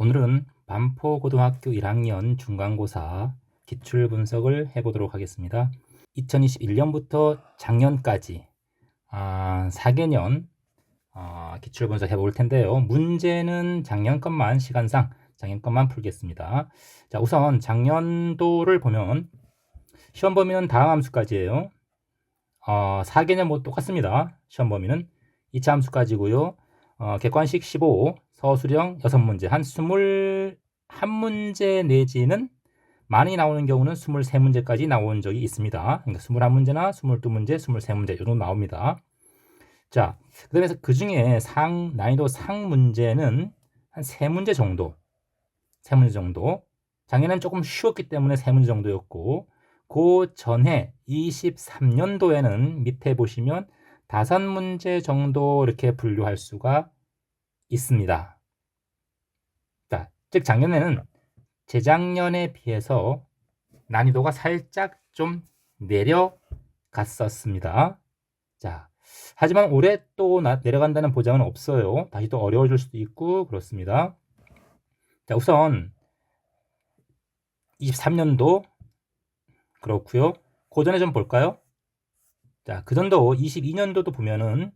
오늘은 반포고등학교 1학년 중간고사 기출 분석을 해보도록 하겠습니다. 2021년부터 작년까지 4개년 기출 분석 해볼 텐데요. 문제는 작년 것만 시간상 작년 것만 풀겠습니다. 자, 우선 작년도를 보면 시험 범위는 다음 함수까지예요. 4개년 뭐 똑같습니다. 시험 범위는 2차 함수까지고요. 객관식 15, 서술형 6문제, 한 21문제 내지는 많이 나오는 경우는 23문제까지 나온 적이 있습니다. 그러니까 21문제나 22문제, 23문제 이런 나옵니다. 자, 그다음에 그 중에 난이도 상 문제는 한 3문제 정도. 3문제 정도. 작년엔 조금 쉬웠기 때문에 3문제 정도였고, 그 전에 23년도에는 밑에 보시면 5문제 정도 이렇게 분류할 수가 있습니다. 자, 즉 작년에는 재작년에 비해서 난이도가 살짝 좀 내려갔었습니다. 자, 하지만 올해 또 내려간다는 보장은 없어요. 다시 또 어려워질 수도 있고 그렇습니다. 자, 우선 23년도 그렇고요. 그 전에 좀 볼까요? 자, 그 전도 22년도도 보면은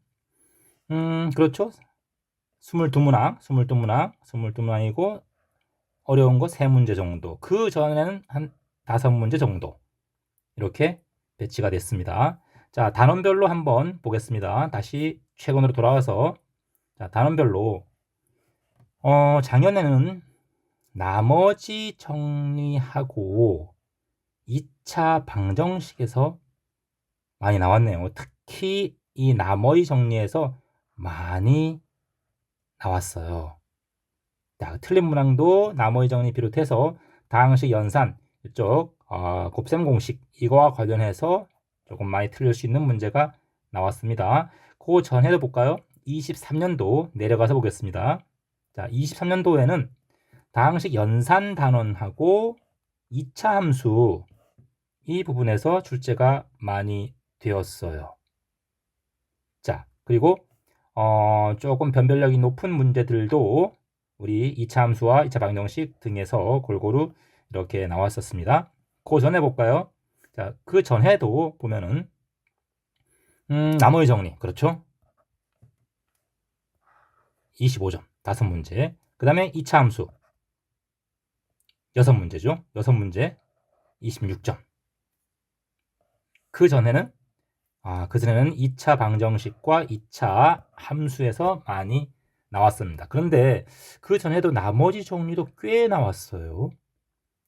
그렇죠. 22문항이고 어려운 거 3문제 정도. 그 전에는 한 5문제 정도. 이렇게 배치가 됐습니다. 자, 단원별로 한번 보겠습니다. 다시 최근으로 돌아와서 자, 단원별로 작년에는 나머지 정리하고 2차 방정식에서 많이 나왔네요. 특히 이 나머지 정리에서 많이 나왔어요. 자, 틀린 문항도 나머지 정리 비롯해서 다항식 연산 이쪽 곱셈 공식 이거와 관련해서 조금 많이 틀릴 수 있는 문제가 나왔습니다. 그 전에도 볼까요? 23년도 내려가서 보겠습니다. 자, 23년도에는 다항식 연산 단원하고 2차 함수 이 부분에서 출제가 많이 되었어요. 자, 그리고 조금 변별력이 높은 문제들도 우리 2차 함수와 2차 방정식 등에서 골고루 이렇게 나왔었습니다. 그 전에 볼까요? 자, 그 전에도 보면은 나머지 정리 그렇죠? 25점 5문제. 그 다음에 2차 함수 6문제죠. 6문제 26점. 그 전에는 2차 방정식과 2차 함수에서 많이 나왔습니다. 그런데 그 전에도 나머지 정리도 꽤 나왔어요.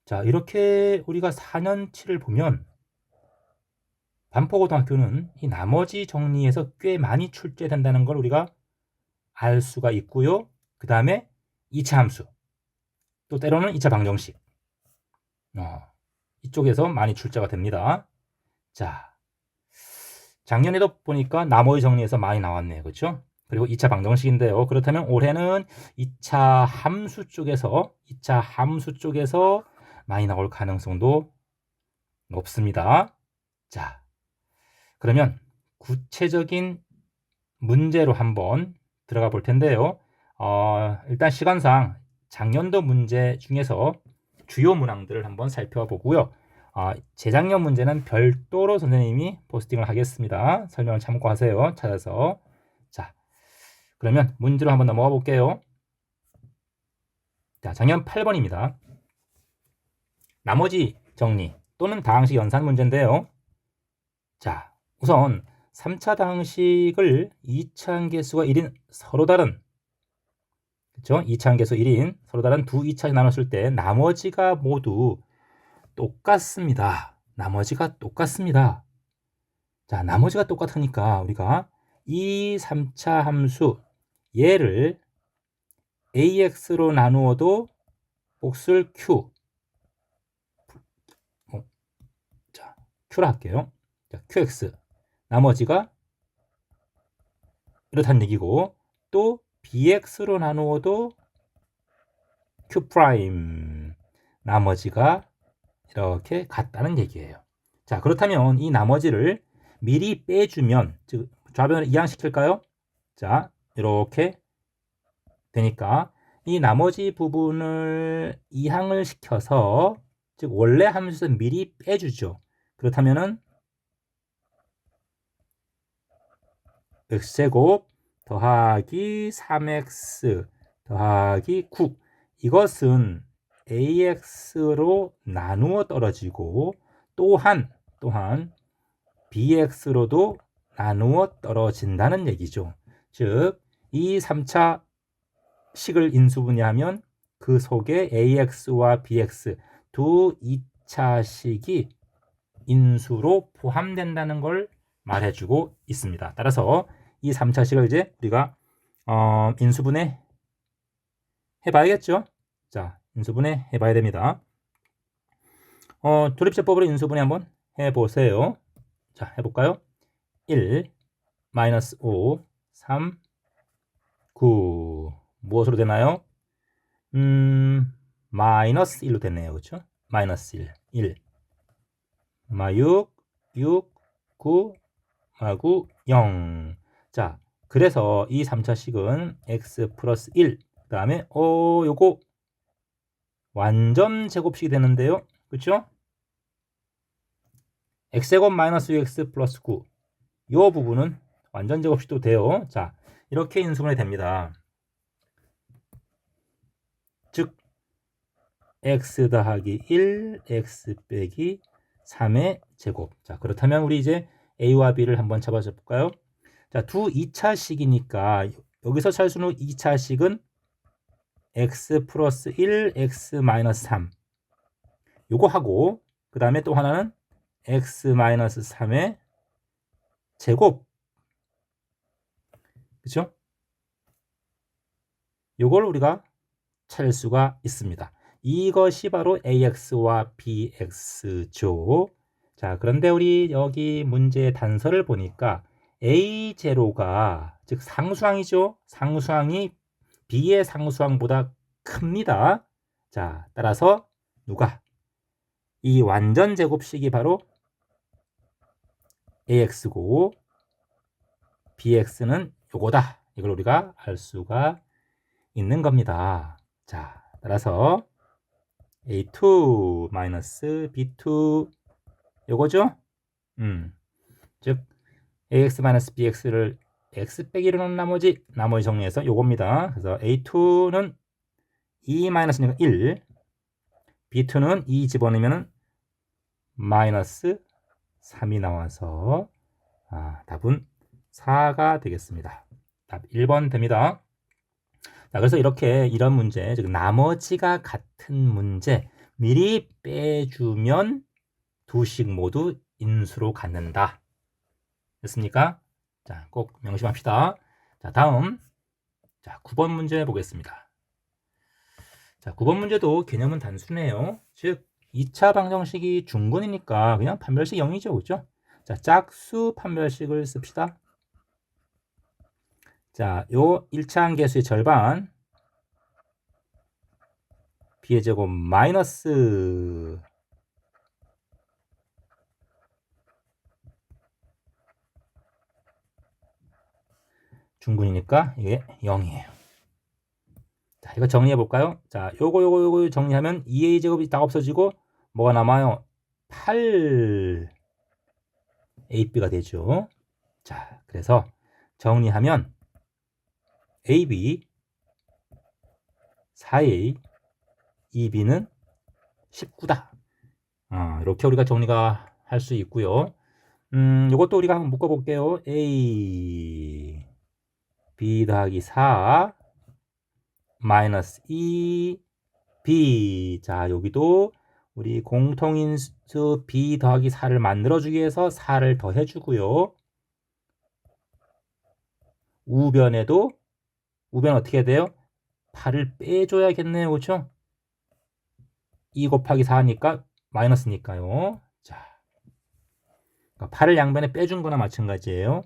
자, 이렇게 우리가 4년치를 보면 반포고등학교는 이 나머지 정리에서 꽤 많이 출제된다는 걸 우리가 알 수가 있고요. 그 다음에 2차 함수, 또 때로는 2차 방정식 이쪽에서 많이 출제가 됩니다. 자, 작년에도 보니까 나머지 정리에서 많이 나왔네요. 그렇죠? 그리고 2차 방정식인데요. 그렇다면 올해는 2차 함수 쪽에서 많이 나올 가능성도 높습니다. 자, 그러면 구체적인 문제로 한번 들어가 볼 텐데요. 일단 시간상 작년도 문제 중에서 주요 문항들을 한번 살펴보고요. 재작년 문제는 별도로 선생님이 포스팅을 하겠습니다. 설명을 참고하세요. 찾아서. 자, 그러면 문제로 한번 넘어가 볼게요. 자, 작년 8번입니다. 나머지 정리 또는 다항식 연산 문제인데요. 자, 우선 3차 다항식을 2차 함계수가 1인 서로 다른 그렇죠? 2차 함계수 1인 서로 다른 두 2차에 나눴을 때 나머지가 모두 똑같습니다. 나머지가 똑같습니다. 자, 나머지가 똑같으니까 우리가 이 3차 함수 얘를 AX로 나누어도 몫을 Q 자, Q로 할게요. 자, QX 나머지가 이렇다는 얘기고 또 BX로 나누어도 Q 프라임 나머지가 이렇게 같다는 얘기예요. 자, 그렇다면 이 나머지를 미리 빼주면 즉 좌변을 이항시킬까요? 자, 이렇게 되니까 이 나머지 부분을 이항을 시켜서 즉 원래 함수에서 미리 빼주죠. 그렇다면은 x제곱 더하기 3x 더하기 9 이것은 ax로 나누어 떨어지고 또한 bx로도 나누어 떨어진다는 얘기죠. 즉 이 3차 식을 인수분해하면 그 속에 ax와 bx 두 2차식이 인수로 포함된다는 걸 말해주고 있습니다. 따라서 이 3차식을 이제 우리가 인수분해 해봐야겠죠. 자, 인수분해 해봐야 됩니다. 조립제법으로 인수분해 한번 해보세요. 자, 해볼까요? 1, 마이너스 5, 3, 9 무엇으로 되나요? 마이너스 1로 됐네요. 그렇죠? 마이너스 1 6, 9, 0. 자, 그래서 이 3차식은 x 플러스 1, 그 다음에 요거 완전 제곱식이 되는데요. 그렇죠? x제곱 마이너스 6x 플러스 9. 요 부분은 완전 제곱식도 돼요. 자, 이렇게 인수분해 됩니다. 즉 x 더하기 1, x 빼기 3의 제곱. 자, 그렇다면 우리 이제 a와 b를 한번 잡아줘 볼까요? 자, 두 2차식이니까 여기서 찰 수 있는 2차식은 x 플러스 1, x 마이너스 3. 요거 하고 그 다음에 또 하나는 x 마이너스 3의 제곱. 그렇죠? 요걸 우리가 찾을 수가 있습니다. 이것이 바로 AX와 BX죠. 자, 그런데 우리 여기 문제의 단서를 보니까 A0가 즉 상수항이죠. 상수항이 B의 상수항보다 큽니다. 자, 따라서 누가? 이 완전 제곱식이 바로 AX고 BX는 요거다. 이걸 우리가 알 수가 있는 겁니다. 자, 따라서 A2 마이너스 B2 요거죠? 즉 AX 마이너스 BX를 X 빼기로 놓은 나머지 정리해서 요겁니다. 그래서 A2는 2 마이너스니까 1, B2는 2 집어넣으면 마이너스 3이 나와서 답은 4가 되겠습니다. 답 1번 됩니다. 자, 그래서 이런 문제, 즉 나머지가 같은 문제 미리 빼주면 두 식 모두 인수로 갖는다. 됐습니까? 자, 꼭 명심합시다. 자, 다음. 자, 9번 문제 보겠습니다. 자, 9번 문제도 개념은 단순해요. 즉 2차 방정식이 중근이니까 그냥 판별식 0이죠. 그죠? 자, 짝수 판별식을 씁시다. 자, 요 1차 함계수의 절반 b의 제곱 마이너스 중근이니까 이게 0이에요. 자, 이거 정리해 볼까요? 자, 요거 정리하면 2a 제곱이 다 없어지고 뭐가 남아요? 8ab가 되죠. 자, 그래서 정리하면 ab 4a 2b는 19다. 이렇게 우리가 정리가 할 수 있고요. 이것도 우리가 한번 묶어 볼게요. a b 더하기 4 마이너스 2 b. 자, 여기도 우리 공통인수 b 더하기 4를 만들어주기 위해서 4를 더해주고요. 우변은 어떻게 돼요? 8을 빼줘야겠네요. 그렇죠? 2 곱하기 4니까 마이너스니까요. 자, 그러니까 8을 양변에 빼준 거나 마찬가지예요.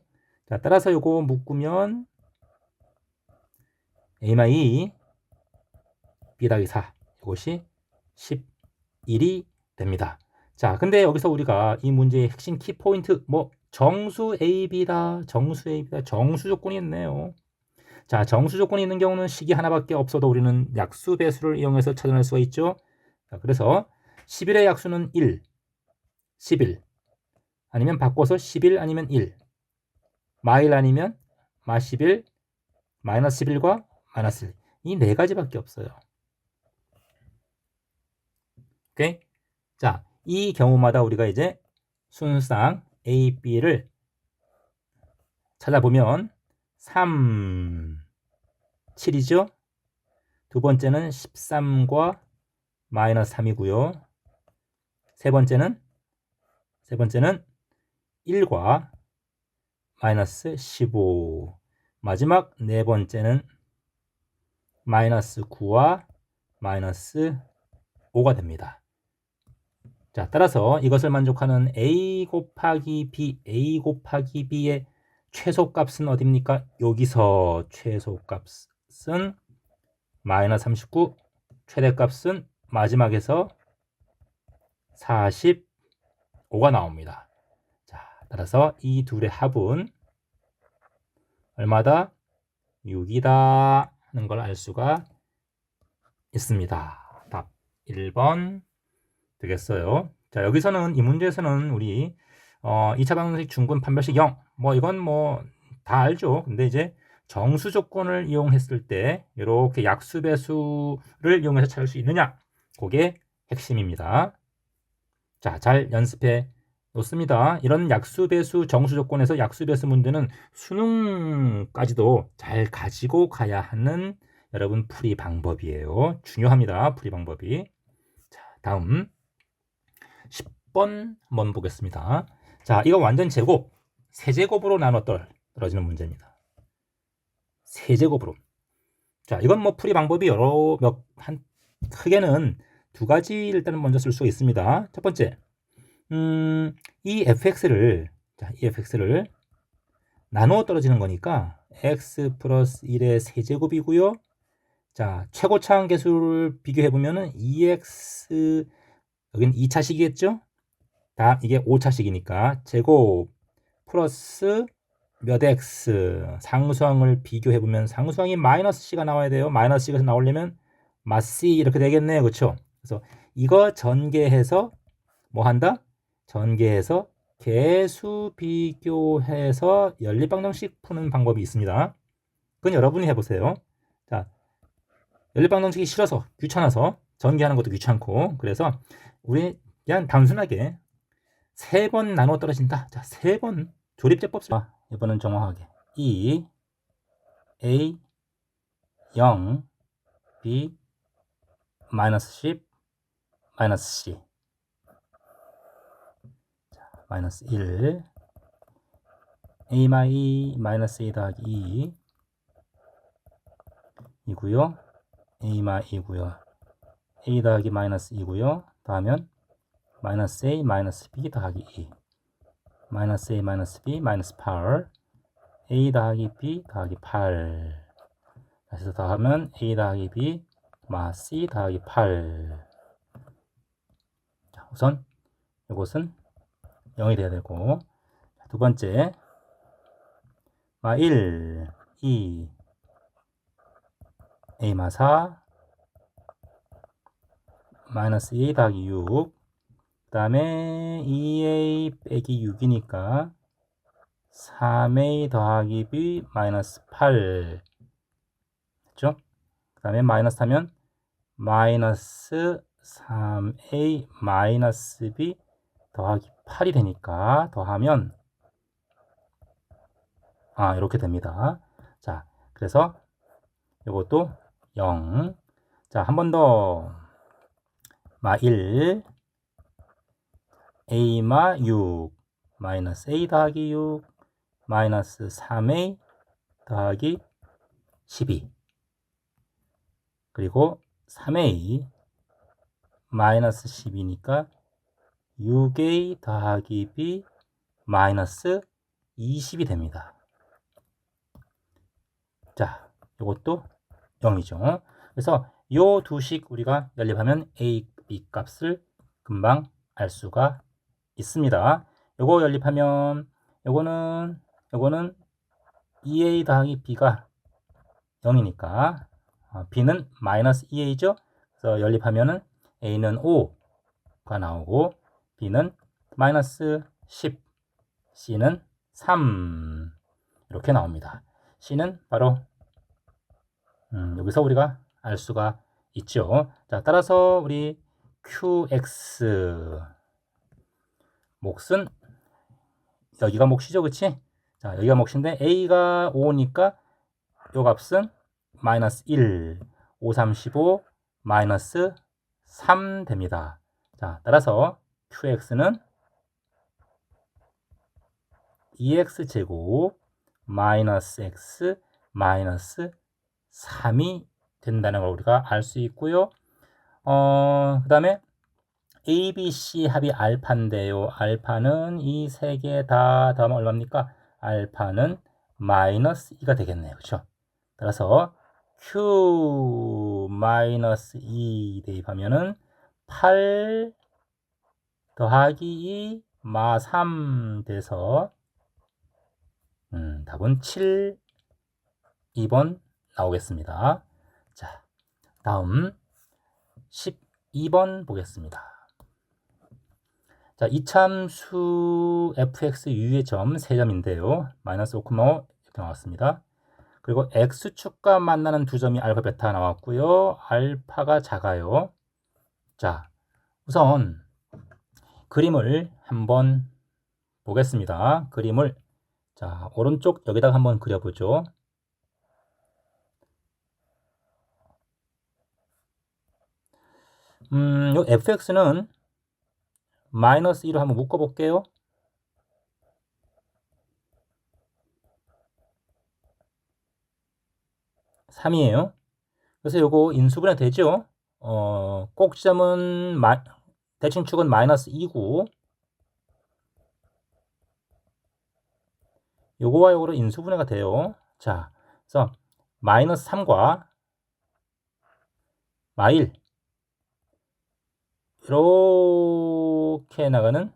자, 따라서 요거 묶으면 a-2 b 더하기 4 이것이 11이 됩니다. 자, 근데 여기서 우리가 이 문제의 핵심 키포인트 정수 AB다. 정수 조건이 있네요. 자, 정수 조건이 있는 경우는 식이 하나밖에 없어도 우리는 약수 배수를 이용해서 찾아낼 수가 있죠. 자, 그래서 11의 약수는 1, 11 아니면 바꿔서 11 아니면 1 마일 아니면 마11 마이너스 11과 마이너스 1 이 네 가지밖에 없어요. 오케이? 자, 이 경우마다 우리가 이제 순수상 A, B를 찾아보면 3, 7이죠? 두 번째는 13과 마이너스 3이고요. 세 번째는 1과 마이너스 15. 마지막 네 번째는 마이너스 9와 마이너스 5가 됩니다. 자, 따라서 이것을 만족하는 A 곱하기 B의 최소값은 어디입니까? 여기서 최소값은 마이너스 39, 최대값은 마지막에서 45가 나옵니다. 자, 따라서 이 둘의 합은 얼마다? 6이다 하는 걸 알 수가 있습니다. 답 1번 되겠어요. 자, 여기서는 이 문제에서는 우리 2차 방정식 중근 판별식 0. 뭐 이건 뭐 다 알죠. 근데 이제 정수 조건을 이용했을 때 이렇게 약수 배수를 이용해서 찾을 수 있느냐? 그게 핵심입니다. 자, 잘 연습해 놓습니다. 이런 약수 배수 정수 조건에서 약수 배수 문제는 수능까지도 잘 가지고 가야 하는 여러분 풀이 방법이에요. 중요합니다. 풀이 방법이. 자, 다음 10번 한번 보겠습니다. 자, 이거 완전 제곱, 세제곱으로 나눠 떨어지는 문제입니다. 세제곱으로. 자, 이건 뭐 풀이 방법이 크게는 두 가지 일단은 먼저 쓸 수가 있습니다. 첫 번째, 이 fx를 나누어 떨어지는 거니까 x 플러스 1의 세제곱이고요. 자, 최고차항 계수를 비교해 보면은 2x 여기는 2차식이겠죠? 다음 이게 5차식이니까 제곱 플러스 몇 x 상수항을 비교해 보면 상수항이 마이너스 c가 나와야 돼요. 마이너스 c가 나오려면 마c 이렇게 되겠네요. 그렇죠? 그래서 이거 전개해서 뭐 한다? 전개해서 개수 비교해서 연립방정식 푸는 방법이 있습니다. 그건 여러분이 해보세요. 자, 연립방정식이 싫어서 귀찮아서 전개하는 것도 귀찮고 그래서 우리 그냥 단순하게 3번 나눠 떨어진다. 자, 3번 조립제법 이번엔 정확하게 2 A 0 B 마이너스 10 마이너스 C 마이너스 1 A 마이 마이너스 A 더하기 2 이고요. A 마이고요. A 더하기 마이너스 2고요. 다음은 마이너스 A 마이너스 B 더하기 2 마이너스 A 마이너스 B 마이너스 8 A 더하기 B 더하기 8 다시 더하면 A 더하기 B 마 C 더하기 8 자, 우선 이것은 0이 돼야 되고 두 번째 마 1, 2 A 마 4 마이너스 2A 더하기 6 그 다음에 2A 빼기 6이니까 3A 더하기 B 마이너스 8 됐죠? 그 다음에 마이너스 하면 마이너스 3A 마이너스 B 더하기 8이 되니까 더하면 이렇게 됩니다. 자, 그래서 이것도 0. 자, 한 번 더. 마 1 A 마 6 마이너스 A 더하기 6 마이너스 3A 더하기 12 그리고 3A 마이너스 12니까 6A 더하기 B 마이너스 20이 됩니다. 자, 이것도 0이죠. 그래서 이 두 식 우리가 연립하면 A, B 값을 금방 알 수가 있습니다. 요거 연립하면 요거는 2A 더하기 B가 0이니까 b는 마이너스 2a죠. 그래서 연립하면은 a는 5가 나오고 b는 마이너스 10, c는 3 이렇게 나옵니다. c는 바로 여기서 우리가 알 수가 있죠. 자, 따라서 우리 qx 몫은 여기가 몫이죠, 그치? 자, 여기가 몫인데 a가 5니까 요 값은 마이너스 1, 5, 35, 마이너스 3 됩니다. 자, 따라서 qx는 2x제곱 마이너스 x 마이너스 3이 된다는 걸 우리가 알 수 있고요. 그 다음에 A, B, C 합이 알파인데요. 알파는 이 세 개 다 더하면 얼마입니까? 알파는 마이너스 2가 되겠네요. 그렇죠? 따라서 Q 마이너스 2 대입하면은 8 더하기 2 마 3 돼서 답은 7, 2번 나오겠습니다. 자, 다음 12번 보겠습니다. 자, 이참수 fx 유의 점 3점인데요. 마이너스 5,5 이렇게 나왔습니다. 그리고 x축과 만나는 두 점이 알파, 베타 나왔고요. 알파가 작아요. 자, 우선 그림을 한번 보겠습니다. 그림을 자, 오른쪽 여기다가 한번 그려보죠. 요 fx는 마이너스 2로 한번 묶어볼게요. 3이에요. 그래서 요거 인수분해 되죠? 꼭지점은 대칭축은 마이너스 2고 요거와 요거로 인수분해가 돼요. 자, 그래서 마이너스 3과 마일 이렇게 나가는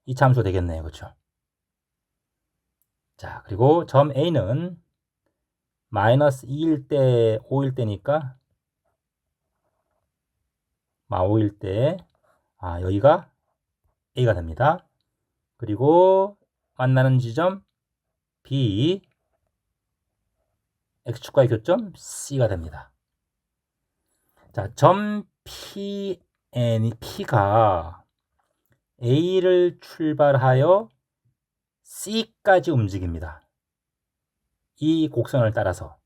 이 참수가 되겠네요. 그렇죠? 자, 그리고 점 A는 마이너스 2일 때 5일 때니까 5일 때 여기가 A가 됩니다. 그리고 만나는 지점 B X축과의 교점 C가 됩니다. 자, 점 P가 A를 출발하여 C까지 움직입니다. 이 곡선을 따라서.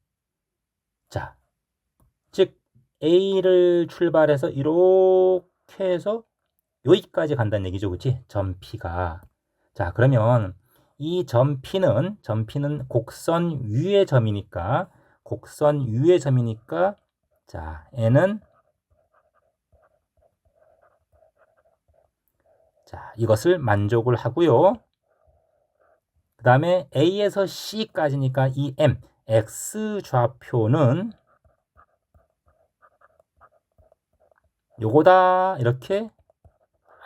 자, 즉 A를 출발해서 이렇게 해서 여기까지 간다는 얘기죠. 그치? 점 P가. 자, 그러면 이 점 P는 곡선 위의 점이니까 자, N은 자, 이것을 만족을 하고요. 그 다음에 A에서 C까지니까 이 M, X 좌표는 요거다 이렇게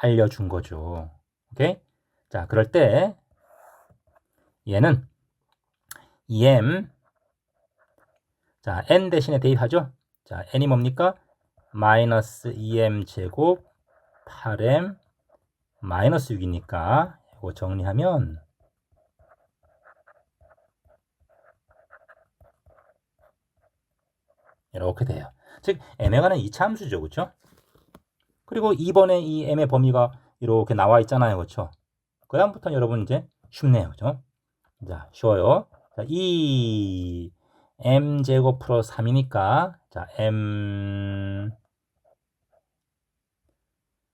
알려준 거죠. 오케이? 자, 그럴 때 얘는 EM 자, N 대신에 대입하죠. 자, N이 뭡니까? 마이너스 2M 제곱 8M 마이너스 6이니까 이거 정리하면 이렇게 돼요. 즉 M에 관한 이차함수죠. 그렇죠? 그리고 2번에 이 M의 범위가 이렇게 나와 있잖아요. 그렇죠? 그 다음부터는 여러분 이제 쉽네요. 그렇죠? 자, 쉬워요. 자, 이 m제곱 플러스 3이니까 자, m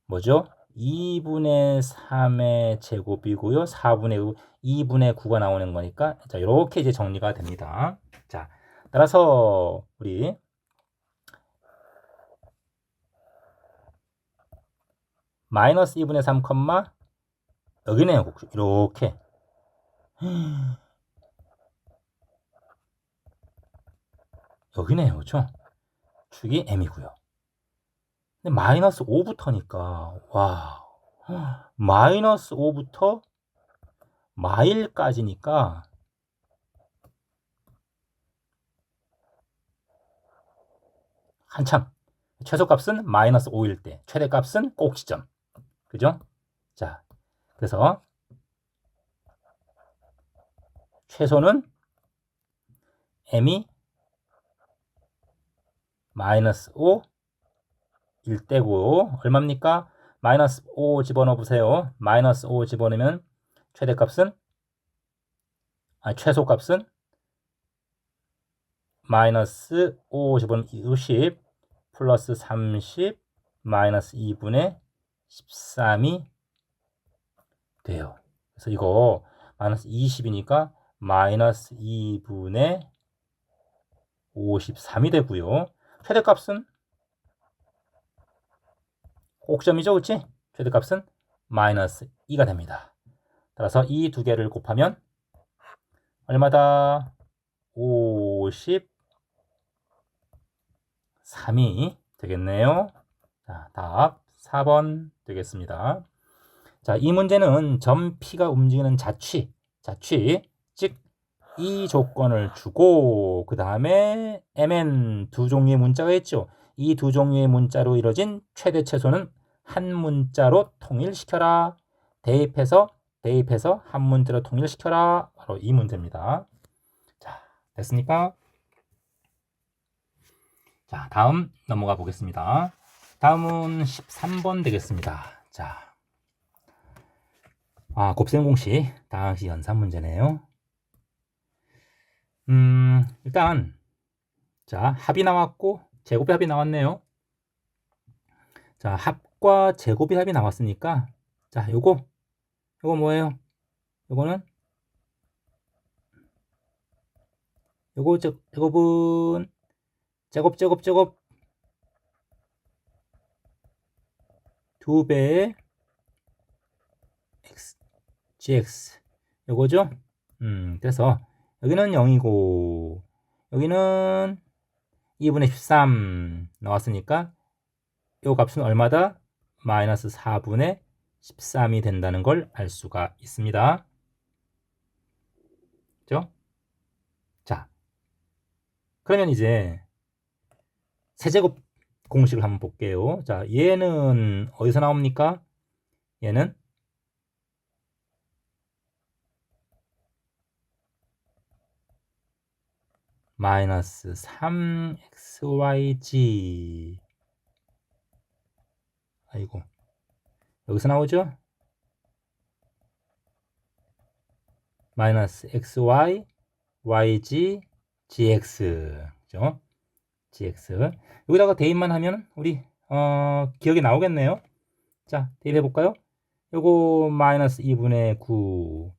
뭐죠? 2분의 3의 제곱이고요. 2분의 9가 나오는 거니까 자, 이렇게 이제 정리가 됩니다. 자, 따라서 우리 마이너스 2분의 3, 여기네요. 이렇게 여기네요. 그렇죠? 축이 m이고요. 근데 마이너스 5부터니까 와 마이너스 5부터 마일까지니까 한참. 최소값은 마이너스 5일 때, 최대값은 꼭지점. 그죠? 자, 그래서 최소는 m이 마이너스 5일 때고, 얼마입니까? 마이너스 5 집어넣어 보세요. 마이너스 5 집어넣으면 최소값은 마이너스 5 집어넣으면 60 플러스 30 마이너스 2분의 13이 돼요. 그래서 이거 마이너스 20이니까 마이너스 2분의 53이 되고요. 최대값은 꼭점이죠, 그치? 최대값은 마이너스 2가 됩니다. 따라서 이 두 개를 곱하면 얼마다? 53이 되겠네요. 자, 답 4번 되겠습니다. 자, 이 문제는 점 P가 움직이는 자취, 즉 이 조건을 주고 그 다음에 mn 두 종류의 문자가 있죠. 이 두 종류의 문자로 이루어진 최대 최소는 한 문자로 통일시켜라. 대입해서 한 문자로 통일시켜라. 바로 이 문제입니다. 자, 됐습니까? 자, 다음 넘어가 보겠습니다. 다음은 13번 되겠습니다. 자, 곱셈 공식 다항식 연산 문제네요. 일단 자, 합이 나왔고 제곱의 합이 나왔네요. 자, 합과 제곱의 합이 나왔으니까 자, 요거 뭐예요? 요거는 제곱은 제곱 2배의 gx 요거죠? 그래서 여기는 0이고 여기는 2분의 13 나왔으니까 요 값은 얼마다? 마이너스 4분의 13이 된다는 걸 알 수가 있습니다. 그죠? 자, 그러면 이제 세제곱 공식을 한번 볼게요. 자, 얘는 어디서 나옵니까? 얘는 마이너스 3xyg 아이고 여기서 나오죠? 마이너스 xy yg gx 그죠? gx 여기다가 대입만 하면 우리 기억이 나오겠네요. 자, 대입해 볼까요? 요거 마이너스 2분의 9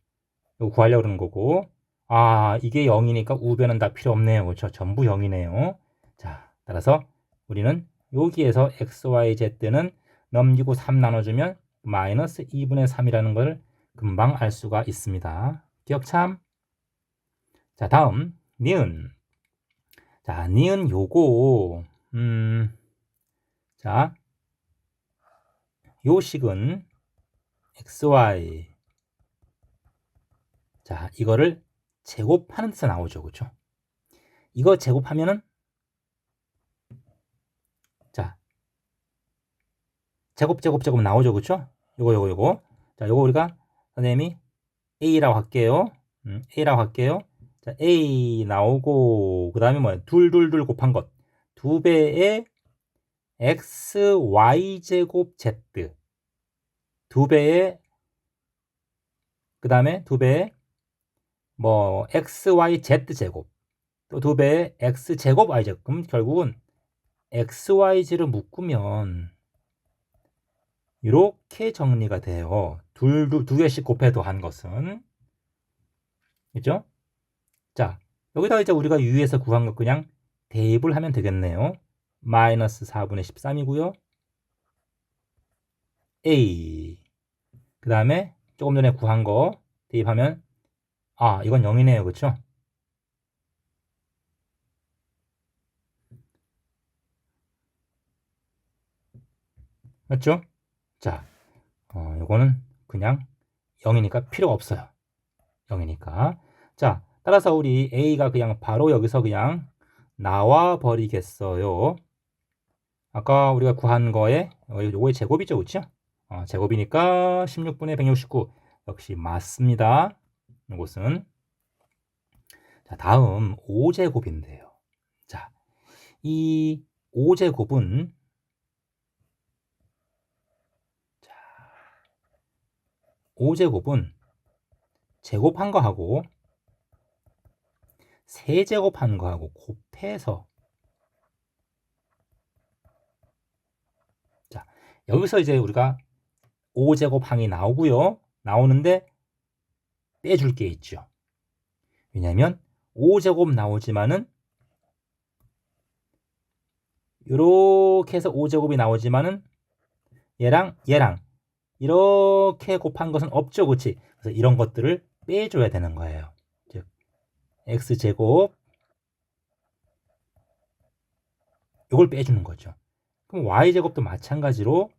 요거 구하려고 그러는 거고 이게 0이니까 우변은 다 필요 없네요. 그렇죠? 전부 0이네요. 자, 따라서 우리는 여기에서 xyz는 넘기고 3 나눠주면 마이너스 2분의 3이라는 걸 금방 알 수가 있습니다. 기억참. 자, 다음 니은. 자, 니은 요거 자, 요 식은 xy 자, 이거를 제곱하는 데서 나오죠. 그렇죠? 이거 제곱하면은 자, 제곱 나오죠. 그렇죠? 요거. 자, 요거 우리가 선생님이 A라고 할게요. A라고 할게요. 자, A 나오고 그다음에 뭐야? 둘 곱한 것. 2배의 XY 제곱 Z. 2배의 그다음에 2배의 뭐 XY Z 제곱. 또 2배의 X 제곱 Y 제곱. 그럼 결국은 XYZ를 묶으면 이렇게 정리가 돼요. 두 개씩 곱해 더한 것은. 그죠? 자, 여기다가 이제 우리가 유에서 구한 거 그냥 대입을 하면 되겠네요. 마이너스 4분의 13이고요. A. 그 다음에 조금 전에 구한 거 대입하면 이건 0이네요. 그쵸? 맞죠? 자, 요거는 그냥 0이니까 필요 없어요. 0이니까. 자, 따라서 우리 A가 그냥 바로 여기서 그냥 나와 버리겠어요. 아까 우리가 구한 거에 요거의 제곱이죠, 그렇죠? 제곱이니까 16분의 169 역시 맞습니다. 이것은. 자, 다음 5제곱인데요. 자, 이 5제곱은 5제곱은 제곱한 거하고 세제곱한 거하고 곱해서, 자, 여기서 이제 우리가 5제곱항이 나오고요. 나오는데 빼줄 게 있죠. 왜냐면 5제곱 나오지만은 이렇게 해서 5제곱이 나오지만은 얘랑 이렇게 곱한 것은 없죠, 그렇지? 그래서 이런 것들을 빼줘야 되는 거예요. 즉 x제곱 이걸 빼주는 거죠. 그럼 y제곱도 마찬가지로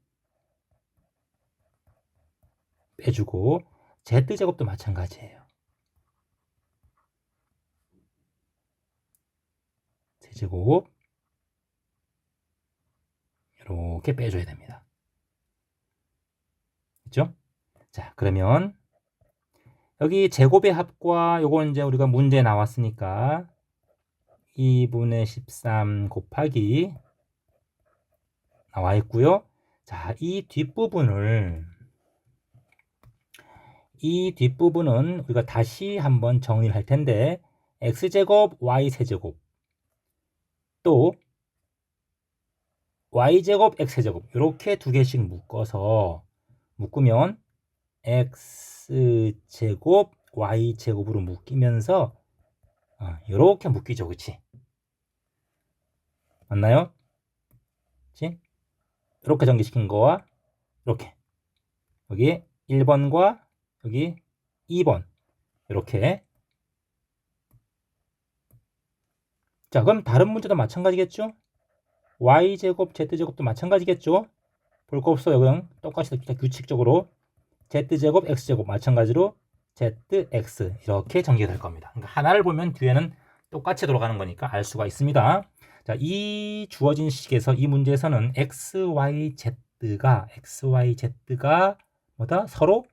빼주고 z제곱도 마찬가지예요. 세제곱 이렇게 빼줘야 됩니다. 그렇죠? 자, 그러면 여기 제곱의 합과 요건 이제 우리가 문제 나왔으니까 2분의 13 곱하기 나와 있고요. 자, 이 뒷부분은 우리가 다시 한번 정리를 할 텐데 x제곱 y세제곱 또 y제곱 x제곱 이렇게 두 개씩 묶으면 x제곱 y제곱으로 묶이면서 이렇게 묶이죠, 그치? 맞나요? 그치? 이렇게 전개시킨 거와 이렇게 여기 1번과 여기 2번 이렇게. 자, 그럼 다른 문제도 마찬가지겠죠? y제곱 z제곱도 마찬가지겠죠? 볼 거 없어요. 그냥 똑같이 규칙적으로 z제곱 x제곱 마찬가지로 zx 이렇게 전개될 겁니다. 그러니까 하나를 보면 뒤에는 똑같이 돌아가는 거니까 알 수가 있습니다. 자, 이 주어진 식에서 이 문제에서는 xyz가 뭐다? 서로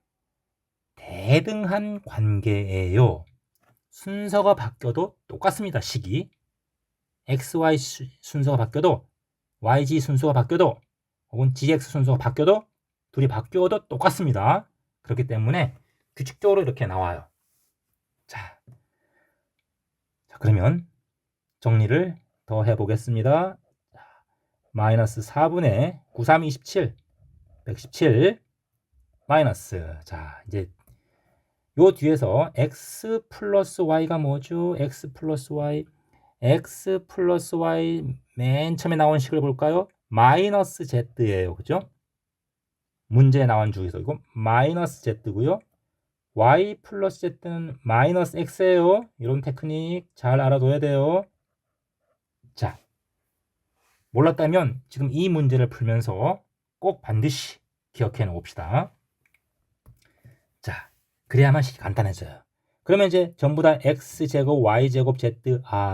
대등한 관계예요. 순서가 바뀌어도 똑같습니다. 식이 xy 순서가 바뀌어도 yg 순서가 바뀌어도 혹은 gx 순서가 바뀌어도 둘이 바뀌어도 똑같습니다. 그렇기 때문에 규칙적으로 이렇게 나와요. 자, 그러면 정리를 더 해보겠습니다. 마이너스 4분의 93, 27 117 마이너스, 자, 이제 요 뒤에서 x 플러스 y가 뭐죠? x 플러스 y 맨 처음에 나온 식을 볼까요? 마이너스 z예요. 그죠? 문제에 나온 중에서 이거 마이너스 z고요. y 플러스 z는 마이너스 x예요. 이런 테크닉 잘 알아둬야 돼요. 자, 몰랐다면 지금 이 문제를 풀면서 꼭 반드시 기억해 놓읍시다. 자, 그래야만 식이 간단해져요. 그러면 이제 전부 다 x제곱, y제곱, z,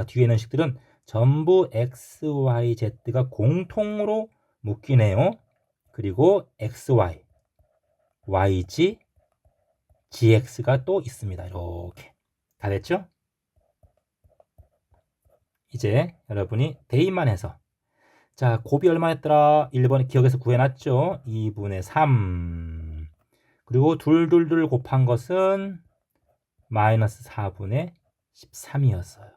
뒤에 있는 식들은 전부 x, y, z가 공통으로 묶이네요. 그리고 xy, yg, gx가 또 있습니다. 이렇게 다 됐죠? 이제 여러분이 대입만 해서, 자, 곱이 얼마였더라? 1번 기억해서 구해놨죠? 2분의 3 그리고 둘둘둘 곱한 것은 마이너스 4분의 13이었어요.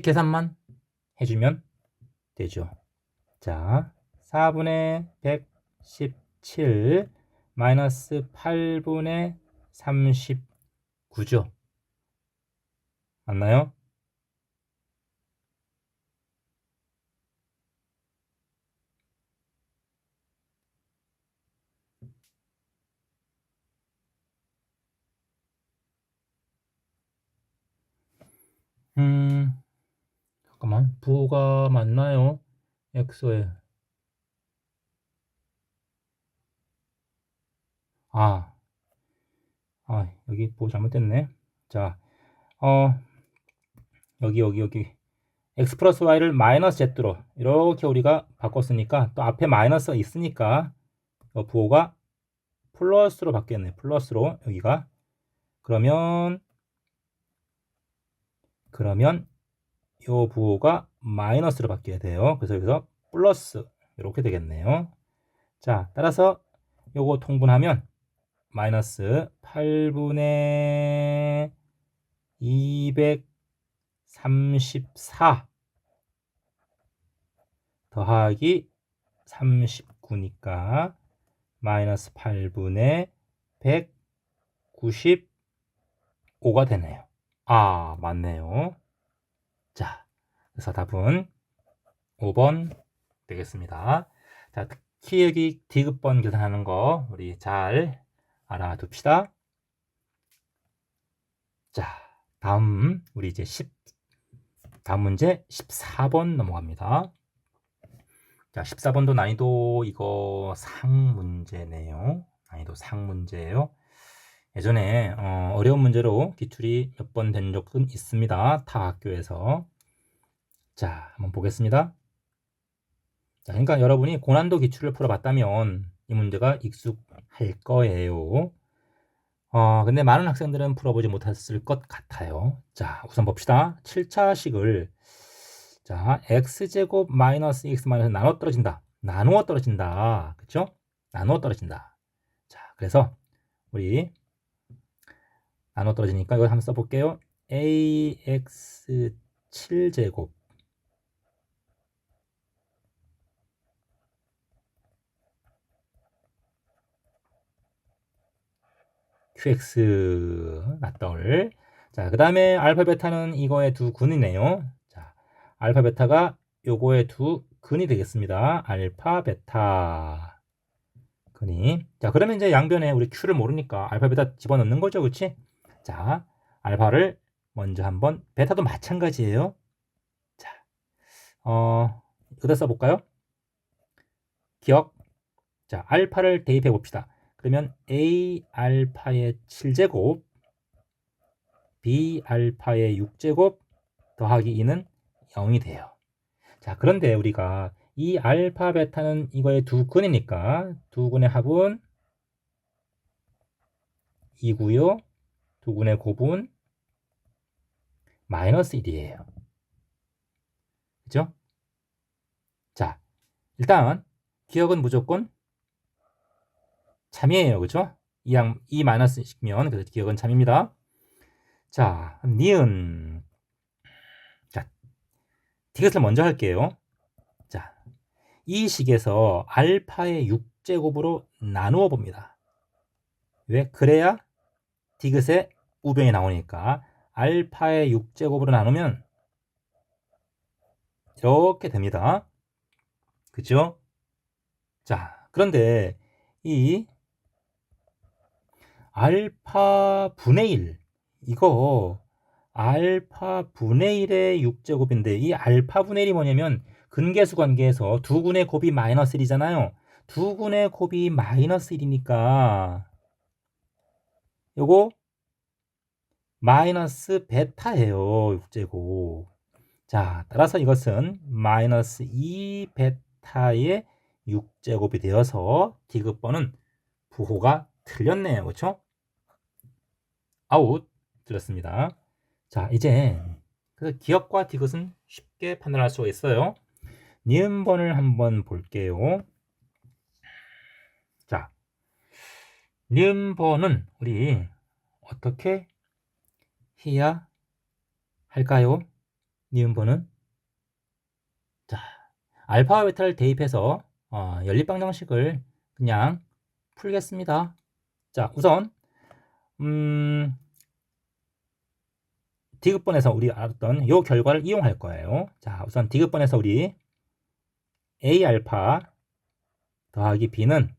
계산만 해주면 되죠. 자, 4분의 117 마이너스 8분의 39죠. 맞나요? 잠깐만, 부호가 맞나요? 엑소에. 여기 부호 잘못됐네. 자, 여기. x 플러스 y를 마이너스 z로 이렇게 우리가 바꿨으니까 또 앞에 마이너스가 있으니까 부호가 플러스로 바뀌었네. 플러스로 여기가 그러면 요 부호가 마이너스로 바뀌어야 돼요. 그래서 여기서 플러스 이렇게 되겠네요. 자, 따라서 요거 통분하면 마이너스 8분의 234 더하기 39니까 마이너스 8분의 195가 되네요. 아, 맞네요. 자, 그래서 답은 5번 되겠습니다. 자, 특히 여기 디귿번 계산하는 거 우리 잘 알아둡시다. 자, 다음 우리 이제 다음 문제 14번 넘어갑니다. 자, 14번도 난이도 이거 상문제네요. 난이도 상문제예요. 예전에 어려운 문제로 기출이 몇 번 된 적은 있습니다. 타 학교에서. 자, 한번 보겠습니다. 자, 그러니까 여러분이 고난도 기출을 풀어봤다면 이 문제가 익숙할 거예요. 근데 많은 학생들은 풀어보지 못했을 것 같아요. 자, 우선 봅시다. 7차식을 자, x제곱 마이너스 x 마이너스 나눠 떨어진다. 나누어 떨어진다. 그쵸? 나누어 떨어진다. 자, 그래서 우리 나눠 떨어지니까 이거 한번 써볼게요. ax 7제곱 qx 맞떨. 자, 그 다음에 알파 베타는 이거의 두 근이네요. 자, 알파 베타가 요거의 두 근이 되겠습니다. 알파 베타 근이. 자, 그러면 이제 양변에 우리 q를 모르니까 알파 베타 집어넣는 거죠. 그치? 자, 알파를 먼저 한번, 베타도 마찬가지예요. 자, 여기다 써볼까요? 기억. 자, 알파를 대입해 봅시다. 그러면 a 알파의 7제곱 b 알파의 6제곱 더하기 2는 0이 돼요. 자, 그런데 우리가 이 알파 베타는 이거의 두 근이니까 두 근의 합은 2고요. 두 근의 곱은 마이너스 1이에요. 그죠? 자, 일단 기억은 무조건 참이에요. 그죠? 이 마이너스면 그래서 기억은 참입니다. 자, 니은. 자, 디귿을 먼저 할게요. 자, 이 식에서 알파의 6제곱으로 나누어 봅니다. 왜? 그래야 디귿의 우변이 나오니까 알파의 6제곱으로 나누면 이렇게 됩니다. 그죠? 자, 그런데 이 알파 분의 1 이거 알파 분의 1의 6제곱인데 이 알파 분의 1이 뭐냐면 근계수 관계에서 두 군의 곱이 마이너스 1이잖아요. 두 군의 곱이 마이너스 1이니까 요거 마이너스 베타예요. 6제곱. 자, 따라서 이것은 마이너스 2베타의 6제곱이 되어서 디귿번은 부호가 틀렸네요. 그렇죠? 아웃. 틀렸습니다. 자, 이제 그래서 기억과 디귿은 쉽게 판단할 수가 있어요. 니은번을 한번 볼게요. 자, 니은번은 우리 어떻게 해야 할까요? 니은번은 자, 알파와 베타를 대입해서 연립방정식을 그냥 풀겠습니다. 자, 우선 디귿번에서 우리 알았던 이 결과를 이용할 거예요. 자, 우선 디귿번에서 우리 a 알파 더하기 b는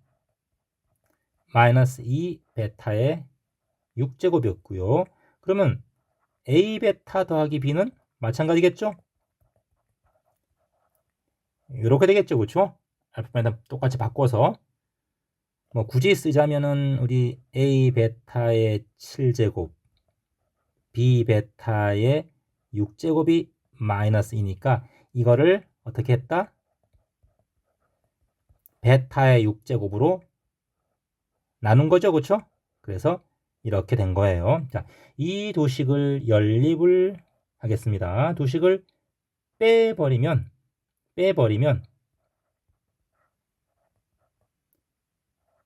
마이너스 2 베타의 6제곱이었고요. 그러면 a 베타 더하기 b는 마찬가지겠죠? 이렇게 되겠죠, 그렇죠? 알파 베타 똑같이 바꿔서 뭐 굳이 쓰자면은 우리 a 베타의 7제곱 b 베타의 6제곱이 마이너스 2니까 이거를 어떻게 했다? 베타의 6제곱으로 나눈 거죠. 그렇죠? 그래서 이렇게 된 거예요. 자, 이 도식을 연립을 하겠습니다. 도식을 빼버리면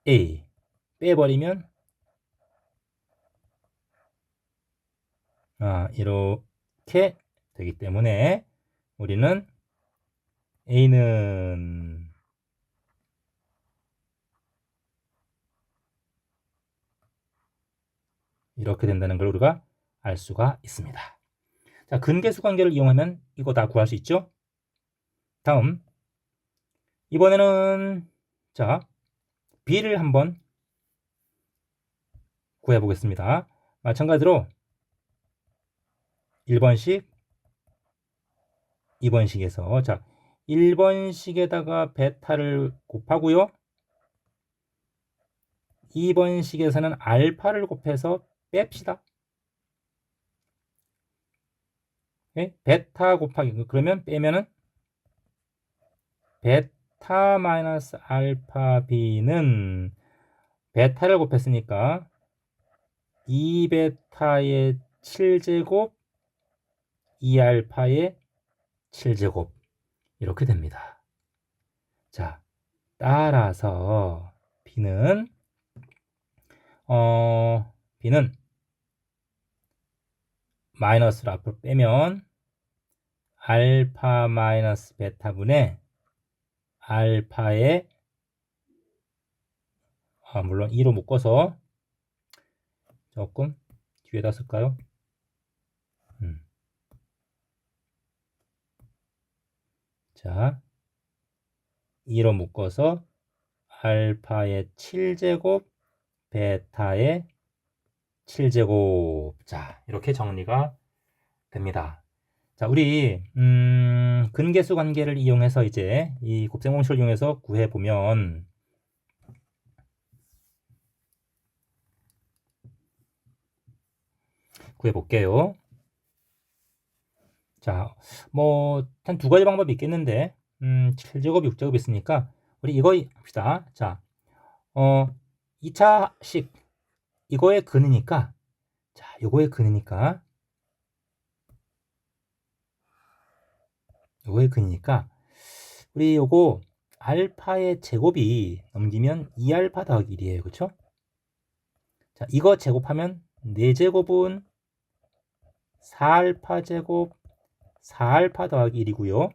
A 빼버리면 이렇게 되기 때문에 우리는 A는 이렇게 된다는 걸 우리가 알 수가 있습니다. 자, 근계수 관계를 이용하면 이거 다 구할 수 있죠? 다음 이번에는 자 B를 한번 구해 보겠습니다. 마찬가지로 1번식 2번식에서 자 1번식에다가 베타를 곱하고요. 2번식에서는 알파를 곱해서 뺍시다. 네? 베타 곱하기 그러면 빼면은 베타 마이너스 알파 b는 베타를 곱했으니까 2베타의 7제곱 2알파의 7제곱 이렇게 됩니다. 자, 따라서 b는 b는 마이너스를 앞으로 빼면 알파 마이너스 베타분의 알파의 물론 2로 묶어서 조금 뒤에다 쓸까요? 자, 2로 묶어서 알파의 7제곱 베타의 7제곱 자 이렇게 정리가 됩니다. 자 우리 근계수 관계를 이용해서 이제 이 곱셈 공식을 이용해서 구해보면 구해볼게요. 자, 뭐 한 두 가지 방법이 있겠는데 7제곱, 6제곱 있으니까 우리 이거 합시다. 자, 2차식 이거의 근이니까 자, 요거의 근이니까 우리 요거 알파의 제곱이 넘기면 2알파 더하기 1이에요. 그쵸? 자, 이거 제곱하면 4제곱은 4알파 제곱 4알파 더하기 1이고요.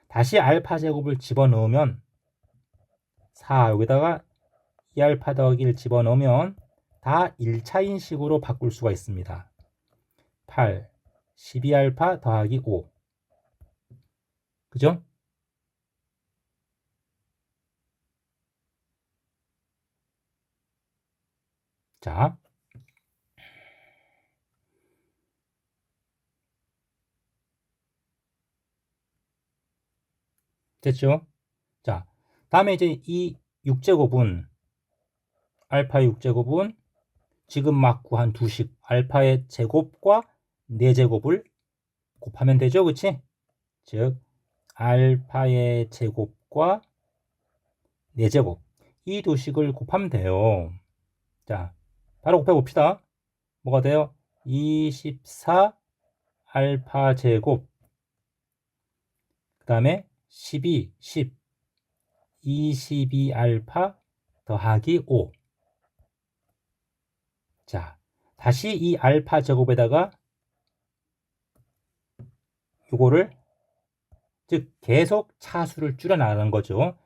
다시 알파 제곱을 집어넣으면 4 여기다가 2알파 더하기 1 집어넣으면 다 1차인 식으로 바꿀 수가 있습니다. 8 12알파 더하기 5 그죠? 자 됐죠? 자 다음에 이제 이 6제곱은 알파 6제곱은 지금 막 구한 두식 알파의 제곱과 4제곱을 곱하면 되죠. 그치? 즉 알파의 제곱과 4제곱 이 두식을 곱하면 돼요. 자 바로 곱해봅시다. 뭐가 돼요? 24 알파 제곱 그 다음에 12 10 22 알파 더하기 5 자 다시 이 알파 제곱에다가 요거를 즉 계속 차수를 줄여 나가는 거죠.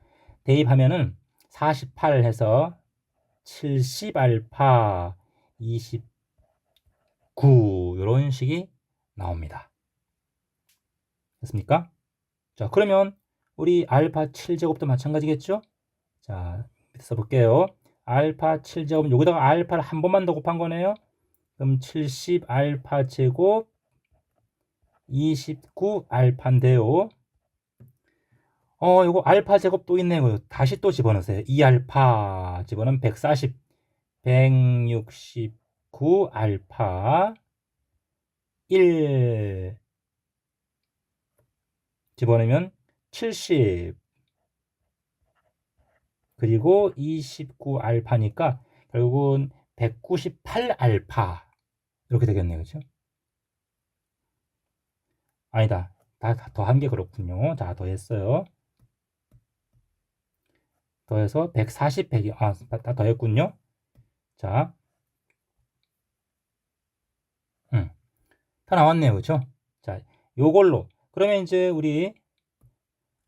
대입하면은 48 해서 70 알파 29 이런 식이 나옵니다. 됐습니까? 자 그러면 우리 알파 7제곱도 마찬가지겠죠? 자 써볼게요. 알파 7제곱 여기다가 알파를 한 번만 더 곱한 거네요. 그럼 70 알파 제곱 29 알파인데요. 이거 알파 제곱 또 있네요. 다시 또 집어넣으세요. 2알파 집어넣으면 140 169 알파 1 집어넣으면 70 그리고 29 알파니까 결국은 198 알파 이렇게 되겠네요. 그렇죠? 아니다. 다 더한 게 그렇군요. 자, 더했어요. 더해서 140, 100이 다 더했군요. 자, 다 나왔네요. 그렇죠? 자, 요걸로 그러면 이제 우리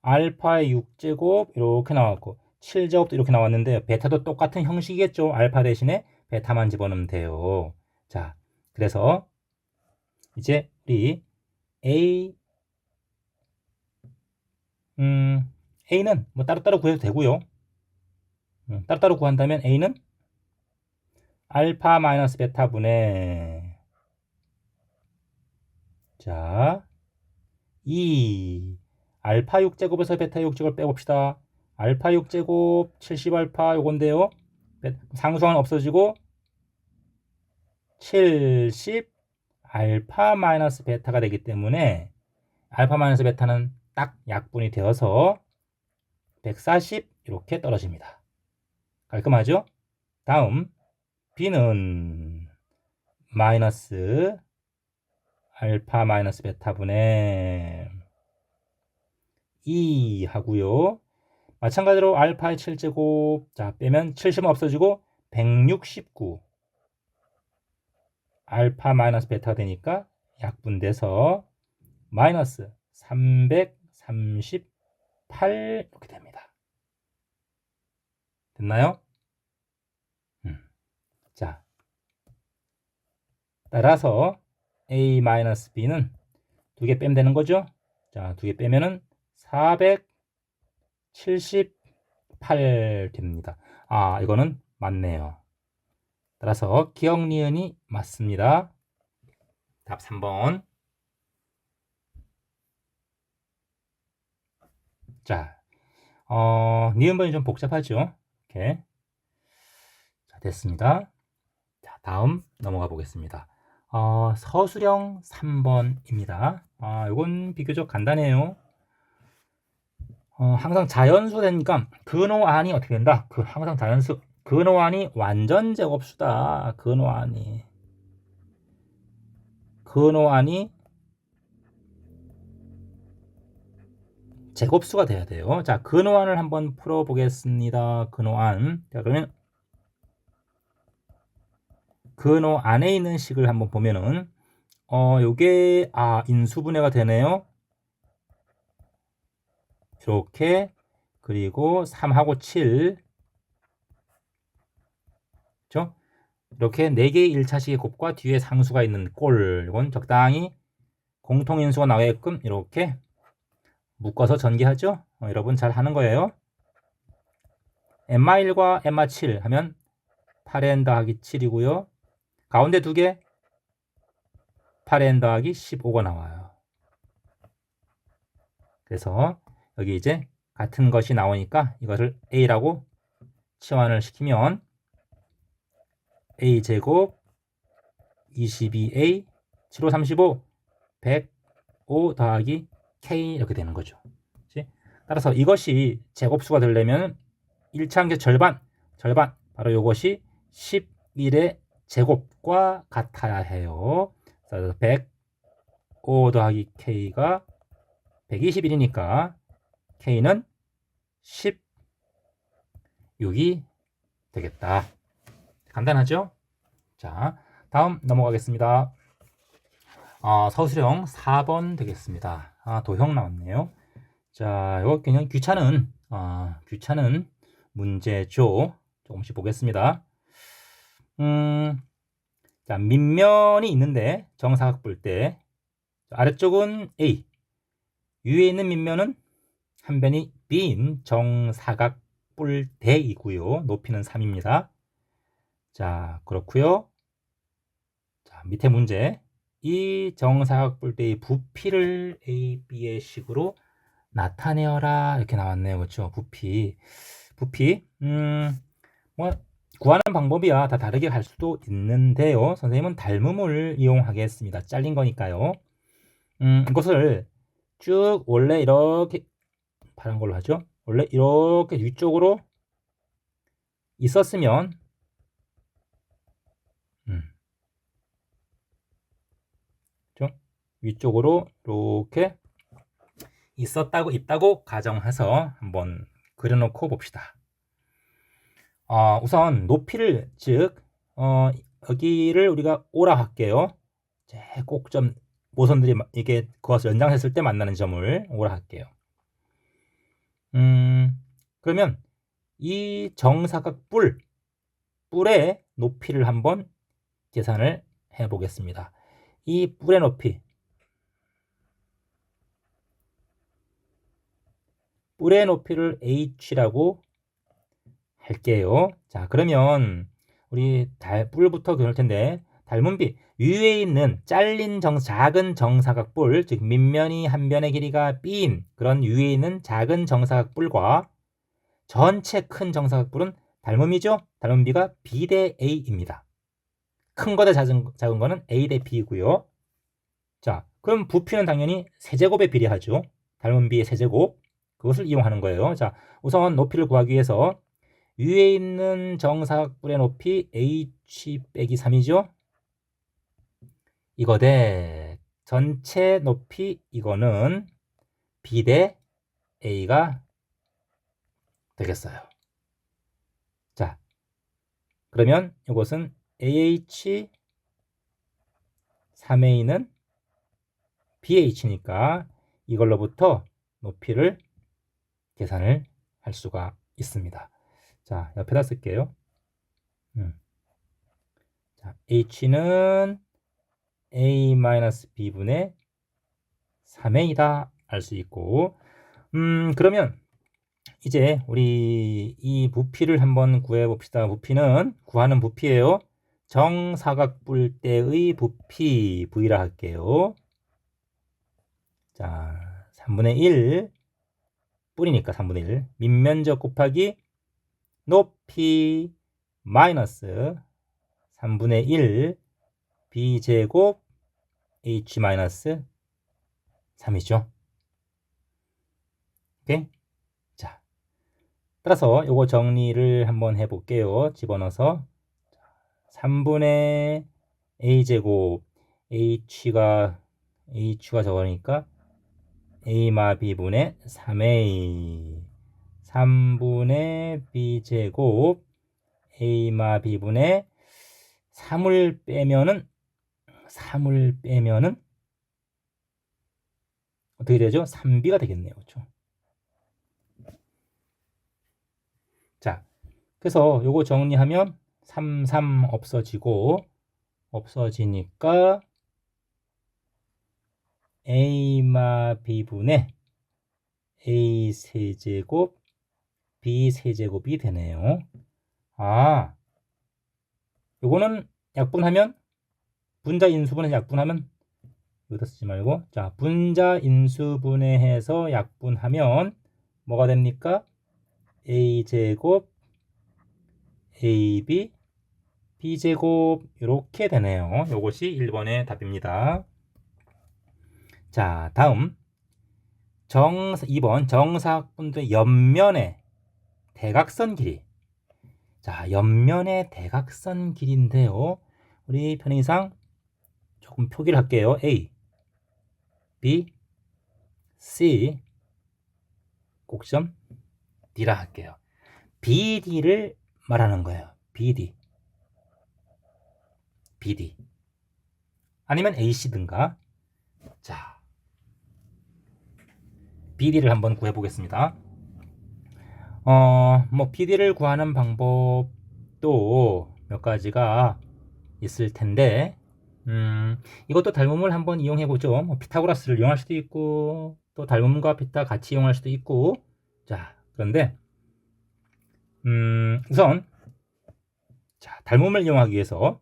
알파의 6제곱 이렇게 나왔고 7제곱도 이렇게 나왔는데 베타도 똑같은 형식이겠죠. 알파 대신에 베타만 집어넣으면 돼요. 자, 그래서 이제 우리 A는 뭐 따로따로 구해도 되고요. 따로따로 구한다면 A는 알파 마이너스 베타분의 자 2 알파 6제곱에서 베타 6제곱을 빼봅시다. 알파 6제곱 70알파 요건데요. 상수항은 없어지고 70 알파 마이너스 베타가 되기 때문에 알파 마이너스 베타는 딱 약분이 되어서 140 이렇게 떨어집니다. 깔끔하죠? 다음 B는 마이너스 알파 마이너스 베타분의 2 하고요. 마찬가지로 알파의 7제곱 자 빼면 70은 없어지고 169 알파 마이너스 베타가 되니까 약분돼서 마이너스 338 이렇게 됩니다. 됐나요? 자, 따라서 A-B는 2개 빼면 되는 거죠? 자, 2개 빼면은 478 됩니다. 아, 이거는 맞네요. 따라서 기억 니은이 맞습니다. 답 3번. 자, 니은번이 좀 복잡하죠? 이렇게. 자, 됐습니다. 자, 다음 넘어가 보겠습니다. 서술형 3번입니다. 이건 비교적 간단해요. 항상 자연수 되니까 근호안이 어떻게 된다? 항상 자연수 근호안이 완전 제곱수다. 근호안이 제곱수가 돼야 돼요. 자, 근호안을 한번 풀어보겠습니다. 근호안. 자, 그러면 근호 안에 있는 식을 한번 보면은 요게 인수분해가 되네요. 이렇게 그리고 3하고 7 그렇죠? 이렇게 4개의 1차식의 곱과 뒤에 상수가 있는 꼴 이건 적당히 공통인수가 나오게끔 이렇게 묶어서 전개하죠. 여러분 잘 하는 거예요. M1과 M7 하면 8n 더하기 7이고요. 가운데 2개 8n 더하기 15가 나와요. 그래서 여기 이제 같은 것이 나오니까 이것을 A라고 치환을 시키면 A제곱 22A 7호 35 105 더하기 K 이렇게 되는 거죠. 그치? 따라서 이것이 제곱수가 되려면 1차항의 절반 바로 이것이 11의 제곱과 같아야 해요. 그래서 105 더하기 K가 121이니까 K는 16이 되겠다. 간단하죠? 자, 다음 넘어가겠습니다. 서술형 4번 되겠습니다. 도형 나왔네요. 자, 이거 그냥 귀찮은 문제죠. 조금씩 보겠습니다. 자, 밑면이 있는데 정사각 볼 때 아래쪽은 A, 위에 있는 밑면은 한 변이 B인 정사각 뿔대이고요. 높이는 3입니다. 자, 그렇고요. 자, 밑에 문제. 이 정사각 뿔대의 부피를 A, B의 식으로 나타내어라 이렇게 나왔네요. 그렇죠? 부피. 뭐 구하는 방법이야 다 다르게 갈 수도 있는데요. 선생님은 닮음을 이용하겠습니다. 잘린 거니까요. 이것을 쭉 원래 이렇게 파란 걸로 하죠. 원래 이렇게 위쪽으로 있었으면 그렇죠? 위쪽으로 이렇게 있다고 가정해서 한번 그려놓고 봅시다. 우선 높이를 즉 여기를 우리가 오라 할게요. 꼭점 모선들이 이게 그것을 연장했을 때 만나는 점을 오라 할게요. 그러면 이 정사각 뿔의 높이를 한번 계산을 해 보겠습니다. 이 뿔의 높이를 h라고 할게요. 자, 그러면 우리 뿔부터 그릴 텐데 닮은비 위에 있는 잘린 작은 정사각 뿔, 즉 밑면이 한 변의 길이가 b인 그런 위에 있는 작은 정사각 뿔과 전체 큰 정사각 뿔은 닮음이죠. 닮은비가 b 대 a입니다. 큰 거대 작은 거는 a 대 b이고요. 자, 그럼 부피는 당연히 세제곱에 비례하죠. 닮은비의 세제곱. 그것을 이용하는 거예요. 자, 우선 높이를 구하기 위해서 위에 있는 정사각뿔의 높이 h 빼기 3이죠. 이거 대 전체 높이 이거는 b 대 a가 되겠어요. 자, 그러면 이것은 AH 3A는 BH니까 이걸로부터 높이를 계산을 할 수가 있습니다. 자, 옆에다 쓸게요. 자, H는 A-B분의 3A다 알 수 있고 그러면 이제 우리 이 부피를 한번 구해 봅시다. 부피는 구하는 부피예요. 정사각뿔대의 부피 V라 할게요. 자, 3분의 1 뿔이니까 3분의 1 밑면적 곱하기 높이 마이너스 3분의 1 b제곱 h 마이너스 3이죠. 오케이? 자, 따라서 요거 정리를 한번 해볼게요. 집어넣어서 3분의 a제곱 h가 저거니까 a마 b분의 3a 3분의 b제곱 a마 b분의 3을 빼면은 어떻게 되죠? 3b가 되겠네요. 그렇죠? 자, 그래서 요거 정리하면 3 없어지니까 a마 b분의 a 세제곱 b 세제곱이 되네요. 요거는 약분하면 분자 인수분해 약분하면 여기다 쓰지 말고 자, 분자 인수분해해서 약분하면 뭐가 됩니까? a제곱 ab b제곱 이렇게 되네요. 요것이 1번의 답입니다. 자, 다음 2번 정사각분의 옆면의 대각선 길이. 자, 옆면의 대각선 길인데요. 우리 편의상 조금 표기를 할게요. A, B, C, 꼭점 D라 할게요. BD를 말하는 거예요. BD. 아니면 AC든가. 자, BD를 한번 구해 보겠습니다. BD를 구하는 방법도 몇 가지가 있을 텐데, 이것도 닮음을 한번 이용해 보죠. 피타고라스를 이용할 수도 있고, 또 닮음과 피타 같이 이용할 수도 있고. 자, 그런데, 우선, 자, 닮음을 이용하기 위해서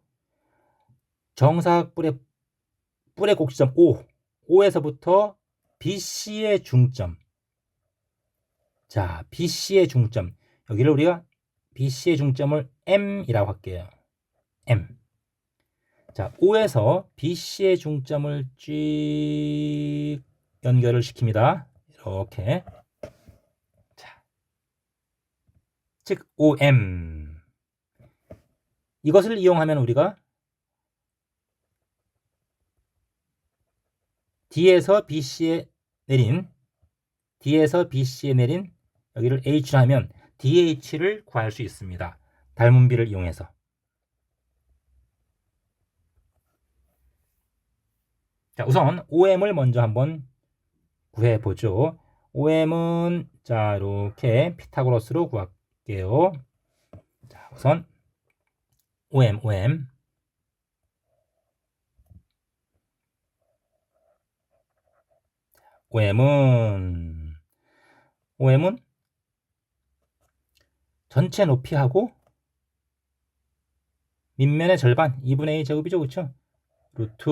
정사각뿔의 곡지점 O에서부터 BC의 중점. 자, BC의 중점. 여기를 우리가 BC의 중점을 M이라고 할게요. M. 자, O에서 BC의 중점을 쭉 연결을 시킵니다. 이렇게. 자, 즉 OM. 이것을 이용하면 우리가 D에서 BC에 내린 여기를 H로 하면 DH를 구할 수 있습니다. 닮은비를 이용해서. 자, 우선 OM을 먼저 한번 구해보죠. OM은 자 이렇게 피타고라스로 구할게요. 자, 우선 OM은 전체 높이하고 밑면의 절반 2분의 2 제곱이죠, 그렇죠? 루트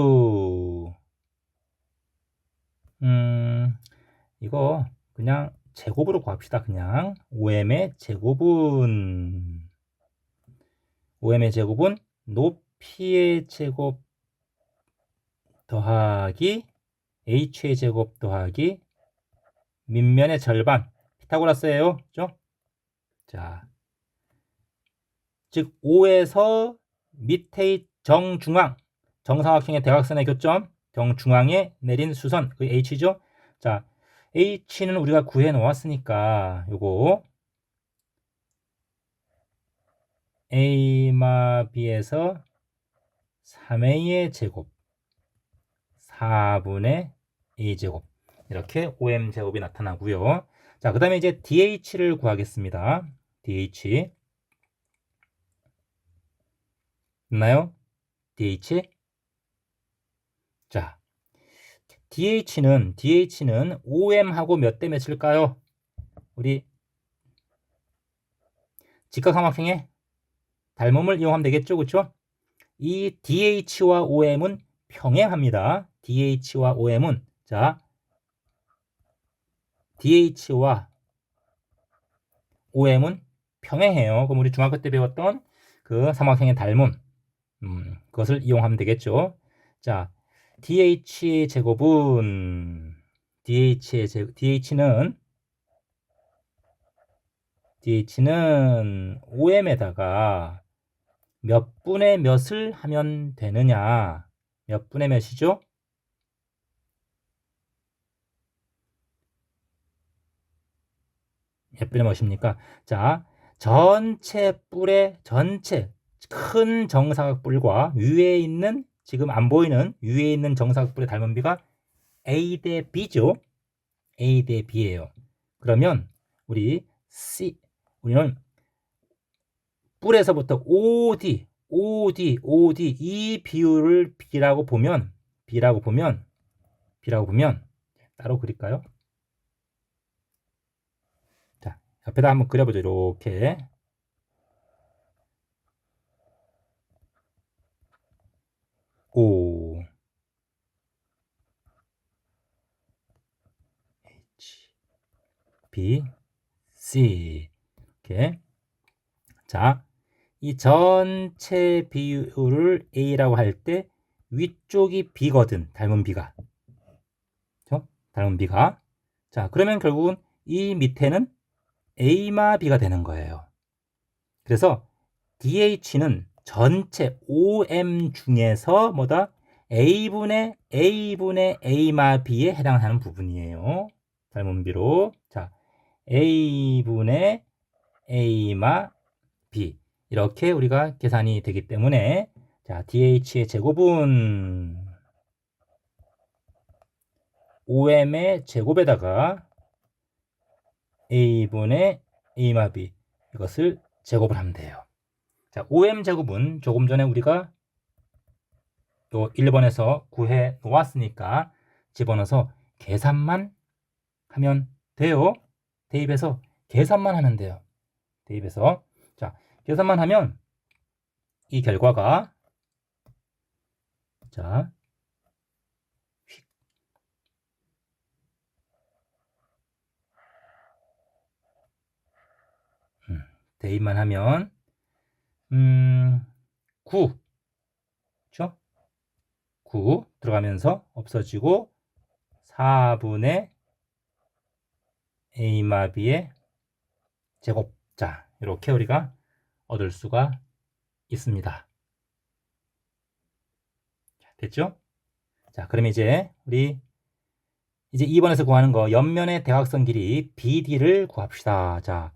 이거 그냥 제곱으로 구합시다. 그냥 OM의 제곱은 높이의 제곱 더하기 h의 제곱 더하기 밑면의 절반. 피타고라스예요. 그죠? 자, 즉 O에서 밑의 정중앙, 정사각형의 대각선의 교점, 정중앙에 내린 수선, 그 h죠. 자, h는 우리가 구해 놓았으니까 요거 a마 b에서 3a의 제곱 4분의 a제곱 이렇게 OM 제곱이 나타나고요. 자, 그 다음에 이제 DH를 구하겠습니다. DH 있나요? DH. 자, DH는 OM하고 몇 대 몇일까요? 우리 직각삼각형의 닮음을 이용하면 되겠죠, 그렇죠? 이 DH와 OM은 평행합니다. DH와 OM은 자, DH와 OM은 평행해요. 그럼 우리 중학교 때 배웠던 그 삼각형의 닮음 그것을 이용하면 되겠죠. 자, DH의 제곱은 DH는 OM에다가 몇 분의 몇을 하면 되느냐? 몇 분의 몇이죠? 몇 분의 몇입니까? 자, 전체 큰 정사각뿔과 위에 있는 지금 안 보이는 위에 있는 정사각뿔의 닮은비가 A 대 B죠. A 대 B예요. 그러면 우리는 뿔에서부터 OD 이 비율을 B라고 보면 따로 그릴까요? 자, 옆에다 한번 그려보죠. 이렇게. O H B C 이렇게. 자, 이 전체 비율을 A라고 할 때 위쪽이 B거든. 닮은 B가. 그렇죠? 닮은 B가. 자, 그러면 결국은 이 밑에는 A마 B가 되는 거예요. 그래서 DH는 전체 OM 중에서 뭐다? A분의 A마 B에 해당하는 부분이에요. 닮은 B로. 자, A분의 A마 B. 이렇게 우리가 계산이 되기 때문에 자, DH의 제곱은 OM의 제곱에다가 A분의 A마 B 이것을 제곱을 하면 돼요. 자, OM 제곱은 조금 전에 우리가 또 1번에서 구해 놓았으니까 집어넣어서 계산만 하면 돼요. 대입해서 계산만 하면 돼요. 대입해서 자, 계산만 하면 이 결과가 자, 대입만 하면 9 그렇죠? 9 들어가면서 없어지고 4분의 a마b의 제곱. 자, 이렇게 우리가 얻을 수가 있습니다. 됐죠? 자, 그럼 이제 우리 이제 2번에서 구하는 거 옆면의 대각선 길이 BD를 구합시다. 자,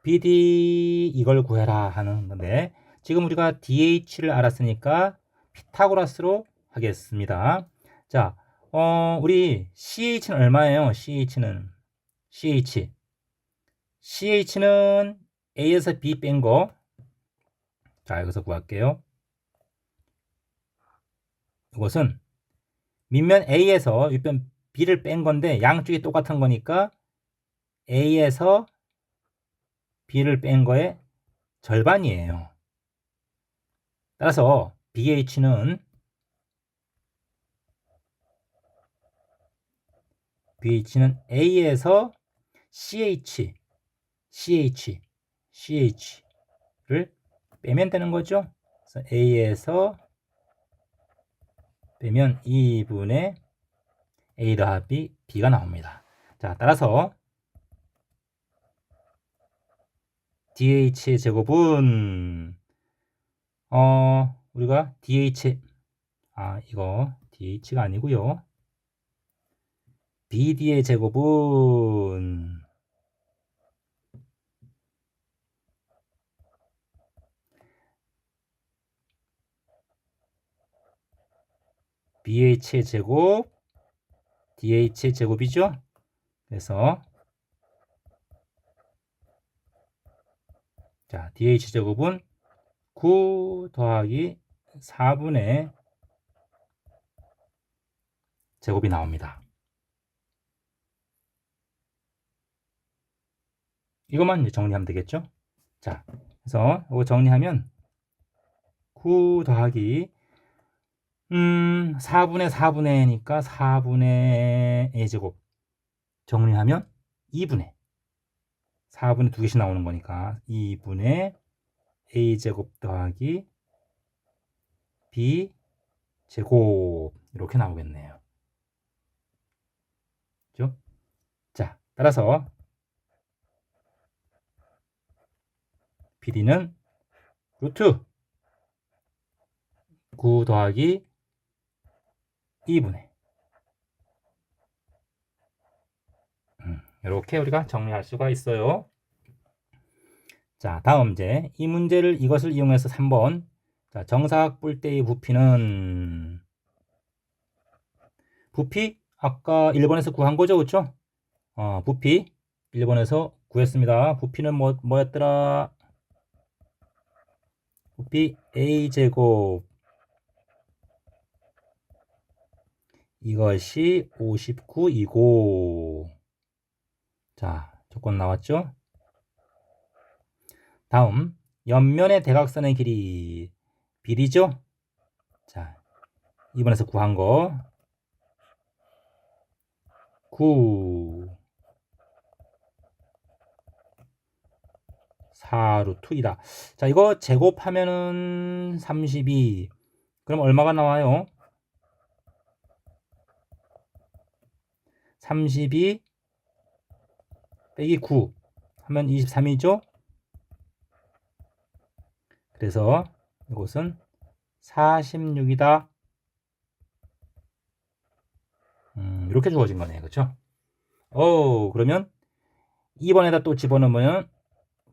BD 이걸 구해라 하는 건데 지금 우리가 DH를 알았으니까 피타고라스로 하겠습니다. 자, 우리 CH는 얼마예요? CH는 A에서 B 뺀 거. 자, 여기서 구할게요. 이것은 밑면 A에서 윗면 B를 뺀 건데 양쪽이 똑같은 거니까 A에서 B를 뺀 거의 절반이에요. 따라서 BH는 A에서 CH를 빼면 되는 거죠. 그래서 A에서 빼면 2분의 A 더하기 B가 나옵니다. 자, 따라서 DH의 제곱은 우리가 이거 DH가 아니고요. BD의 제곱은 BH의 제곱 DH의 제곱이죠. 그래서 자, DH 제곱은 9 더하기 4분의 제곱이 나옵니다. 이것만 이제 정리하면 되겠죠? 자, 그래서 이거 정리하면 9 더하기 4분의 4분의니까 4분의 a제곱 정리하면 2분의 4분의 두 개씩 나오는 거니까 2분의 a제곱 더하기 b제곱 이렇게 나오겠네요. 그죠? 자, 따라서 BD는 루트 9 더하기 2분의 이렇게 우리가 정리할 수가 있어요. 자, 다음 이제 이 문제를 이것을 이용해서 3번 자, 정사각뿔대의 부피는 부피 아까 1번에서 구한 거죠, 그렇죠? 부피 1번에서 구했습니다. 부피는 뭐였더라? 부피 a제곱 이것이 59이고 자, 조건 나왔죠? 다음 옆면의 대각선의 길이 BD죠? 자, 2번에서 구한 거 9 4루트 2다. 자, 이거 제곱하면은 32. 그럼 얼마가 나와요? 32 빼기 9 하면 23이죠? 그래서 이것은 46이다. 이렇게 주어진 거네요. 그렇죠? 그러면 2번에다 또 집어넣으면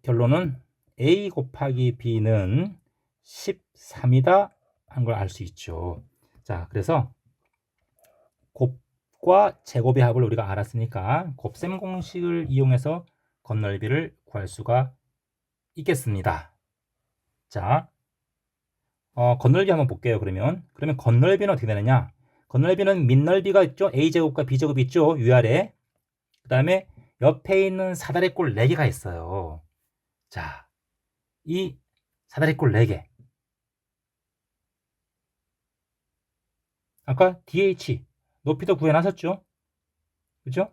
결론은 A 곱하기 B는 13이다 하는 걸 알 수 있죠. 자, 그래서 곱과 제곱의 합을 우리가 알았으니까 곱셈 공식을 이용해서 건널비를 구할 수가 있겠습니다. 자, 건널비 한번 볼게요. 그러면 건널비는 어떻게 되느냐? 건널비는 밑넓이가 있죠. A제곱과 B제곱이 있죠. 위아래. 그 다음에 옆에 있는 사다리꼴 4개가 있어요. 자, 이 사다리꼴 4개. 아까 DH 높이도 구해놨었죠. 그죠?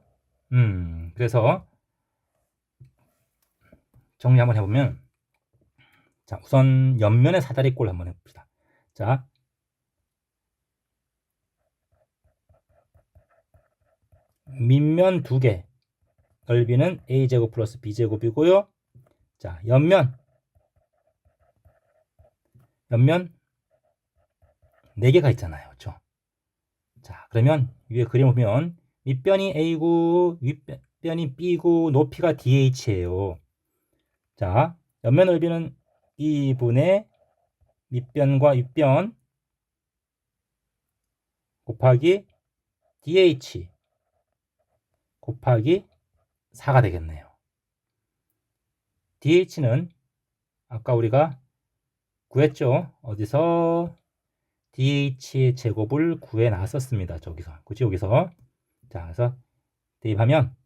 그래서 정리 한번 해보면 자, 우선 옆면의 사다리꼴 한번 해봅시다. 자, 밑면 2개, 넓이는 a제곱 플러스 b제곱이고요. 자, 옆면 4개가 있잖아요. 그렇죠? 자, 그러면 위에 그림을 보면 밑변이 a고 윗변이 b고 높이가 dh예요. 자, 옆면 넓이는 2분의 밑변과 윗변 곱하기 dh 곱하기 4가 되겠네요. dh는 아까 우리가 구했죠? 어디서? dh의 제곱을 구해 놨었습니다. 저기서. 그치? 여기서. 자, 그래서 대입하면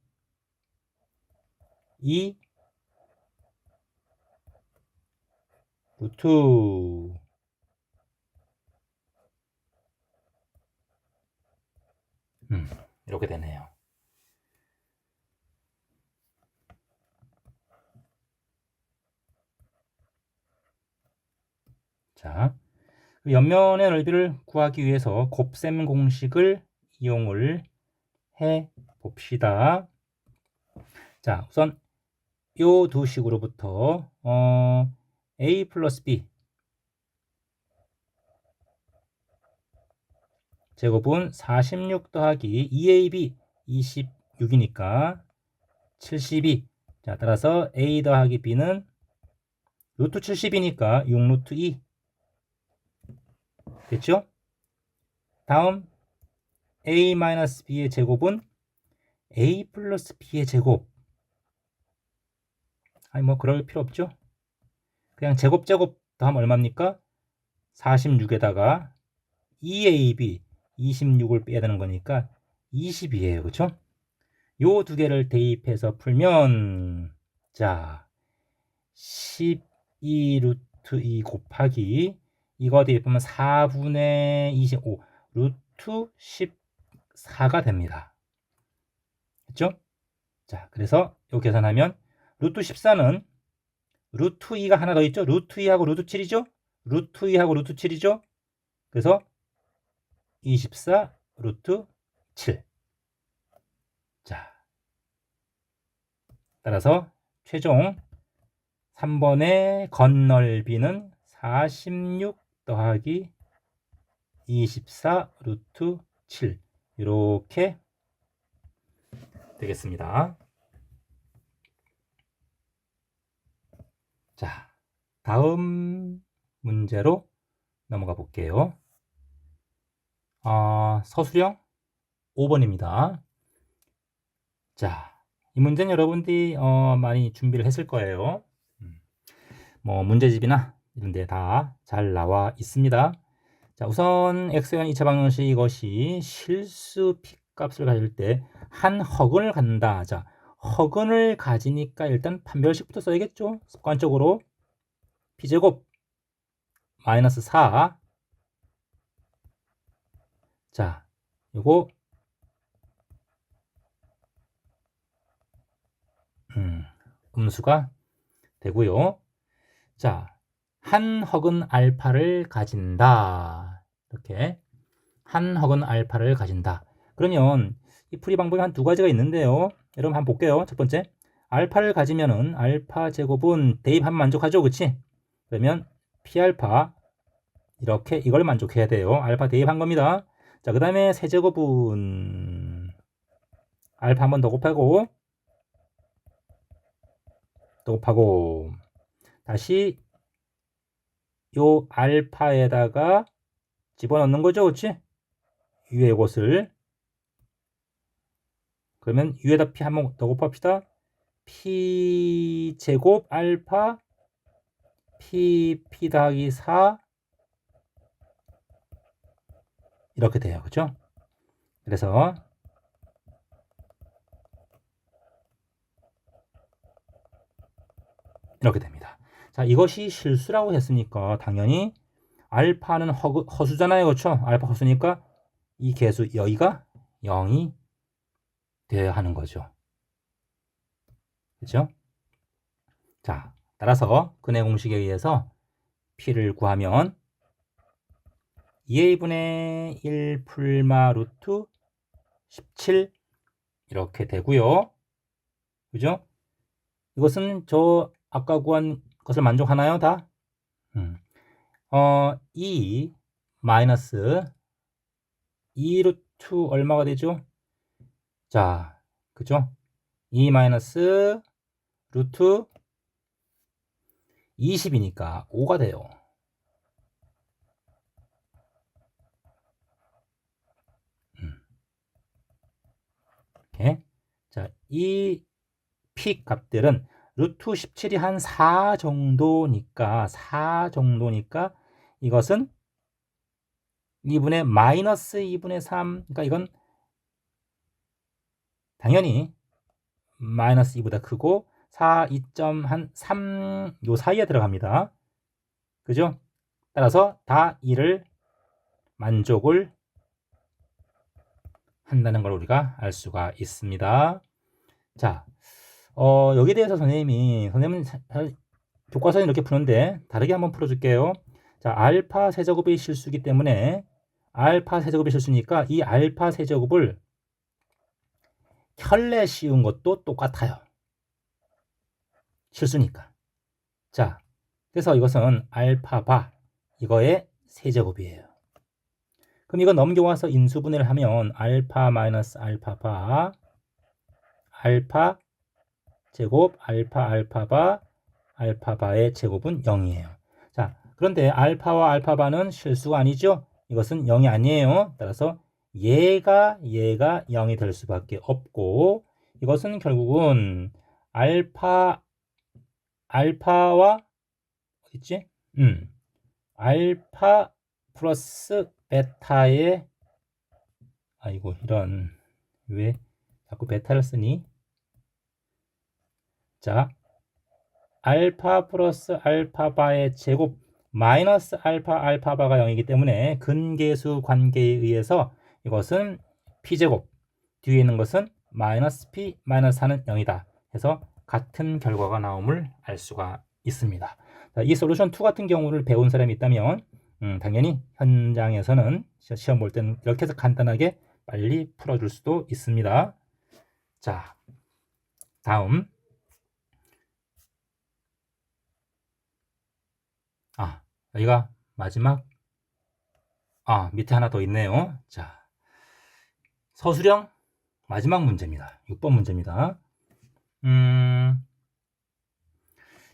2 루트 이렇게 되네요. 자, 옆면의 넓이를 구하기 위해서 곱셈 공식을 이용을 해 봅시다. 자, 우선 요 두 식으로부터 a 플러스 b 제곱은 46 더하기 2ab 26이니까 72. 자, 따라서 a 더하기 b는 루트 70이니까 6 루트 2 됐죠? 다음 a 마이너스 b의 제곱은 a 플러스 b의 제곱. 아니 뭐 그럴 필요 없죠. 그냥 제곱 더하면 얼마입니까? 46에다가 2ab 26을 빼야 되는 거니까 20이에요. 그렇죠? 요 두 개를 대입해서 풀면 자 12 루트 2 곱하기 이거 대입하면 4분의 25 루트 14가 됩니다. 그렇죠? 자, 그래서 요 계산하면 루트 14는 루트 2가 하나 더 있죠? 루트 2하고 루트 7이죠? 루트 2하고 루트 7이죠? 그래서 24 루트 7. 자, 따라서 최종 3번의 건널비는 46 더하기 24 루트 7 이렇게 되겠습니다. 자, 다음 문제로 넘어가 볼게요. 서술형 5번입니다. 자, 이 문제는 여러분들이 많이 준비를 했을 거예요. 뭐 문제집이나 이런 데 다 잘 나와 있습니다. 자, 우선 x는 2차 방정식 이것이 실수 p값을 가질 때 한 허근을 갖는다. 자, 허근을 가지니까 일단 판별식부터 써야겠죠. 습관적으로 p제곱 마이너스 4. 자, 요거 음수가 되고요. 자, 한 허근 알파를 가진다. 이렇게 한 허근 알파를 가진다. 그러면 이 풀이 방법이 한 두 가지가 있는데요. 여러분 한번 볼게요. 첫 번째, 알파를 가지면은 알파 제곱은 대입하면 만족하죠, 그치? 그러면 p알파 이렇게 이걸 만족해야 돼요. 알파 대입한 겁니다. 자, 그 다음에 세제곱은 알파 한 번 더 곱하고 또 곱하고 다시 요 알파에다가 집어넣는 거죠, 그치? 위에 곳을 그러면 위에다 p 한 번 더 곱합시다. p 제곱 알파 p 더하기 4 이렇게 돼요. 그죠? 그래서 이렇게 됩니다. 자, 이것이 실수라고 했으니까 당연히 알파는 허수잖아요. 그렇죠? 알파 허수니까 이 개수 여기가 0이 되어야 하는 거죠. 그렇죠? 자, 따라서 근해 공식에 의해서 p를 구하면 2a분의 1 풀마 루트 17 이렇게 되고요. 그죠? 이것은 저 아까 구한 것을 만족하나요? 다? 2 마이너스 2 루트 얼마가 되죠? 자, 그죠? 2 마이너스 루트 20이니까 5가 돼요. 이렇게. 자, 이 픽 값들은 루트 17이 한 4 정도니까 이것은 2분의 마이너스 2분의 3, 그러니까 이건 당연히 마이너스 2보다 크고 4, 2.3 요 사이에 들어갑니다. 그죠? 따라서 다 2를 만족을 한다는 걸 우리가 알 수가 있습니다. 자, 여기에 대해서 선생님은 교과서는 이렇게 푸는데 다르게 한번 풀어줄게요. 자, 알파 세제곱이 실수이기 때문에 알파 세제곱이 실수니까 이 알파 세제곱을 켤레 씌운 것도 똑같아요. 실수니까. 자, 그래서 이것은 알파바 이거의 세제곱이에요. 그럼 이거 넘겨와서 인수분해를 하면 알파 마이너스 알파바 알파 제곱 알파바 알파바의 제곱은 0이에요. 자, 그런데 알파와 알파바는 실수가 아니죠? 이것은 0이 아니에요. 따라서 얘가 0이 될 수밖에 없고 이것은 결국은 알파와 어딨지? 알파 플러스 베타의 아이고 이런 왜 자꾸 베타를 쓰니? 자, 알파 플러스 알파바의 제곱 마이너스 알파바가 0이기 때문에 근계수 관계에 의해서 이것은 p제곱 뒤에 있는 것은 마이너스 p 마이너스 4는 0이다 해서 같은 결과가 나옴을 알 수가 있습니다. 자, 이 솔루션 2 같은 경우를 배운 사람이 있다면 당연히 현장에서는 시험 볼 때는 이렇게 해서 간단하게 빨리 풀어줄 수도 있습니다. 자, 다음 여기가 마지막 밑에 하나 더 있네요. 자, 서술형 마지막 문제입니다. 6번 문제입니다.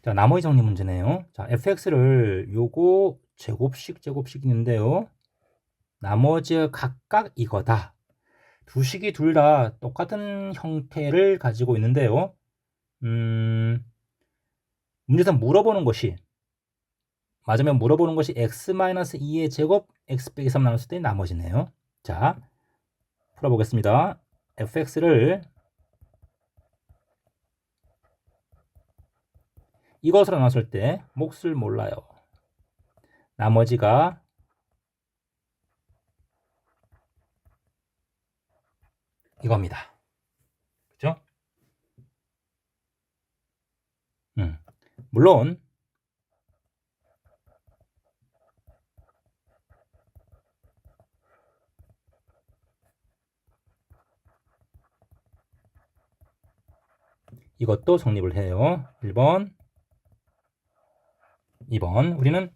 자, 나머지 정리 문제네요. 자, fx를 요거 제곱식 있는데요. 나머지 각각 이거다. 두 식이 둘 다 똑같은 형태를 가지고 있는데요. 문제에서 물어보는 것이 맞으면 물어보는 것이 x-2의 제곱 x 빼기 3 나눴을 때 나머지네요. 자, 풀어보겠습니다. fx를 이것으로 나눴을 때 몫을 몰라요. 나머지가 이겁니다. 그죠? 물론 이것도 성립을 해요. 1번 2번 우리는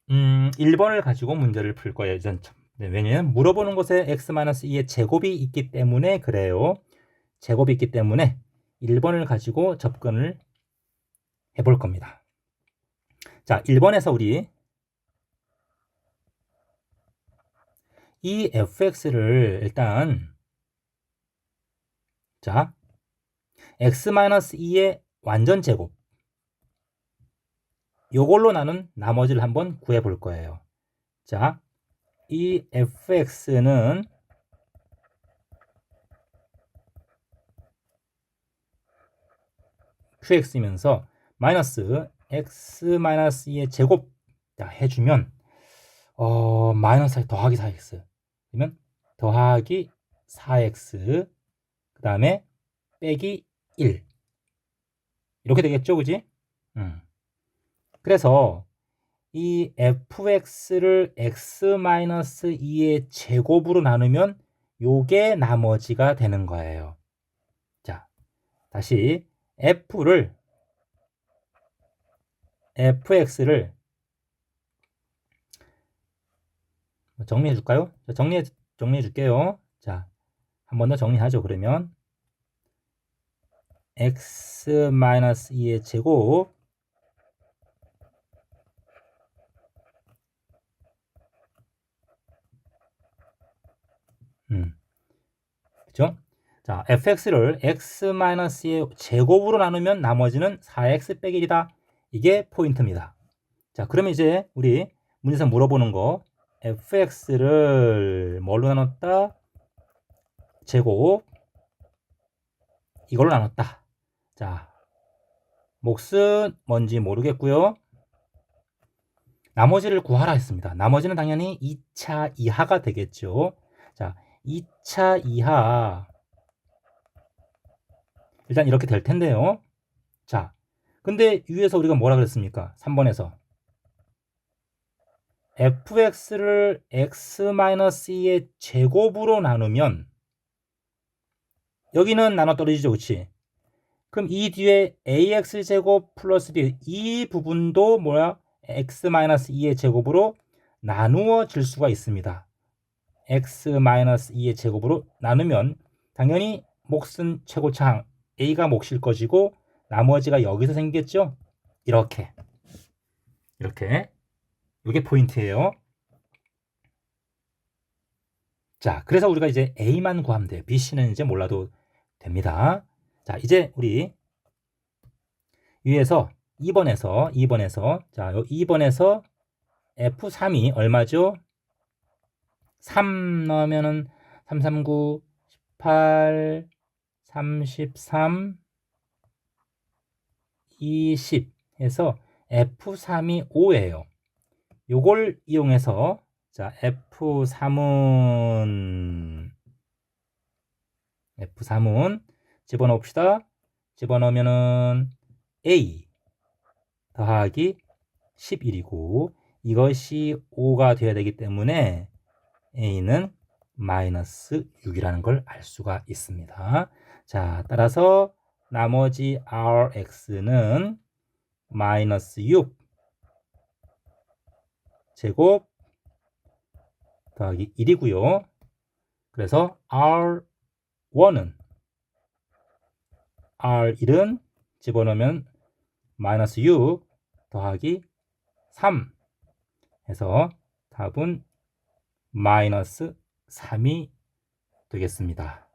1번을 가지고 문제를 풀 거예요. 왜냐면 물어보는 것에 x-2의 제곱이 있기 때문에 그래요. 제곱이 있기 때문에 1번을 가지고 접근을 해볼 겁니다. 자, 1번에서 우리 이 fx를 일단 자, x-2의 완전 제곱 요걸로 나눈 나머지를 한번 구해 볼 거예요. 자, 이 fx는 qx이면서 마이너스 x-2의 제곱 해주면 마이너스 더하기 4x 그러면 더하기 4x 그 다음에 빼기 1 이렇게 되겠죠, 그지? 그래서 이 fx를 x-2의 제곱으로 나누면 요게 나머지가 되는 거예요. 다시 fx를 정리해 줄까요? 정리해 줄게요. 자, 한 번 더 정리하죠. 그러면 x-2의 제곱 그죠? 자, fx를 x-의 제곱으로 나누면 나머지는 4x 빼기 1이다. 이게 포인트입니다. 자, 그러면 이제 우리 문제에서 물어보는 거 fx를 뭘로 나눴다? 제곱 이걸로 나눴다. 자, 몫은 뭔지 모르겠고요. 나머지를 구하라 했습니다. 나머지는 당연히 2차 이하가 되겠죠. 자, 2차 이하 일단 이렇게 될 텐데요. 자, 근데 위에서 우리가 뭐라 그랬습니까? 3번에서 fx를 x-2의 제곱으로 나누면 여기는 나눠 떨어지죠. 그치? 그럼 이 뒤에 ax제곱 플러스 b 이 부분도 뭐야? x-2의 제곱으로 나누어질 수가 있습니다. x-2의 제곱으로 나누면 당연히 몫은 최고차항 a가 몫일 것이고 나머지가 여기서 생기겠죠? 이렇게 이게 포인트예요. 자, 그래서 우리가 이제 a만 구하면 돼요. b, c는 이제 몰라도 됩니다. 자, 이제 우리 위에서 2번에서 자, 2번에서 f3이 얼마죠? 3 넣으면은 3, 3, 9, 18, 33, 20 해서 f3이 5예요. 요걸 이용해서 자, F3은 집어넣읍시다. 집어넣으면은 A 더하기 11이고 이것이 5가 되어야 되기 때문에 A는 마이너스 6이라는 걸 알 수가 있습니다. 자, 따라서 나머지 RX는 마이너스 6 제곱 더하기 1이고요. 그래서 R1은 집어넣으면 마이너스 6 더하기 3 해서 답은 마이너스 3이 되겠습니다.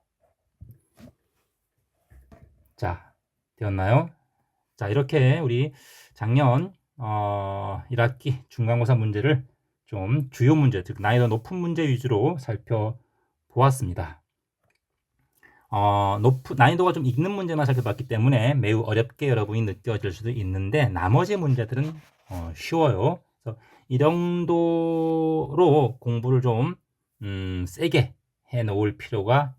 자, 되었나요? 자, 이렇게 우리 작년 1학기 중간고사 문제를 좀 주요 문제, 즉 난이도 높은 문제 위주로 살펴보았습니다. 난이도가 좀 있는 문제만 살펴봤기 때문에 매우 어렵게 여러분이 느껴질 수도 있는데 나머지 문제들은 쉬워요. 그래서 이 정도로 공부를 좀 세게 해놓을 필요가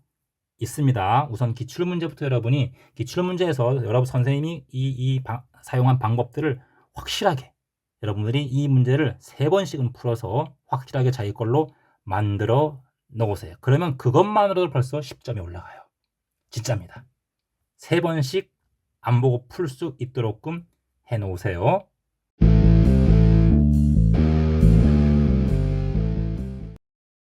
있습니다. 우선 기출문제부터 여러분이 기출문제에서 여러분 선생님이 사용한 방법들을 확실하게 여러분들이 이 문제를 3번씩은 풀어서 확실하게 자기 걸로 만들어 놓으세요. 그러면 그것만으로도 벌써 10점이 올라가요. 진짜입니다. 3번씩 안 보고 풀 수 있도록끔 해 놓으세요.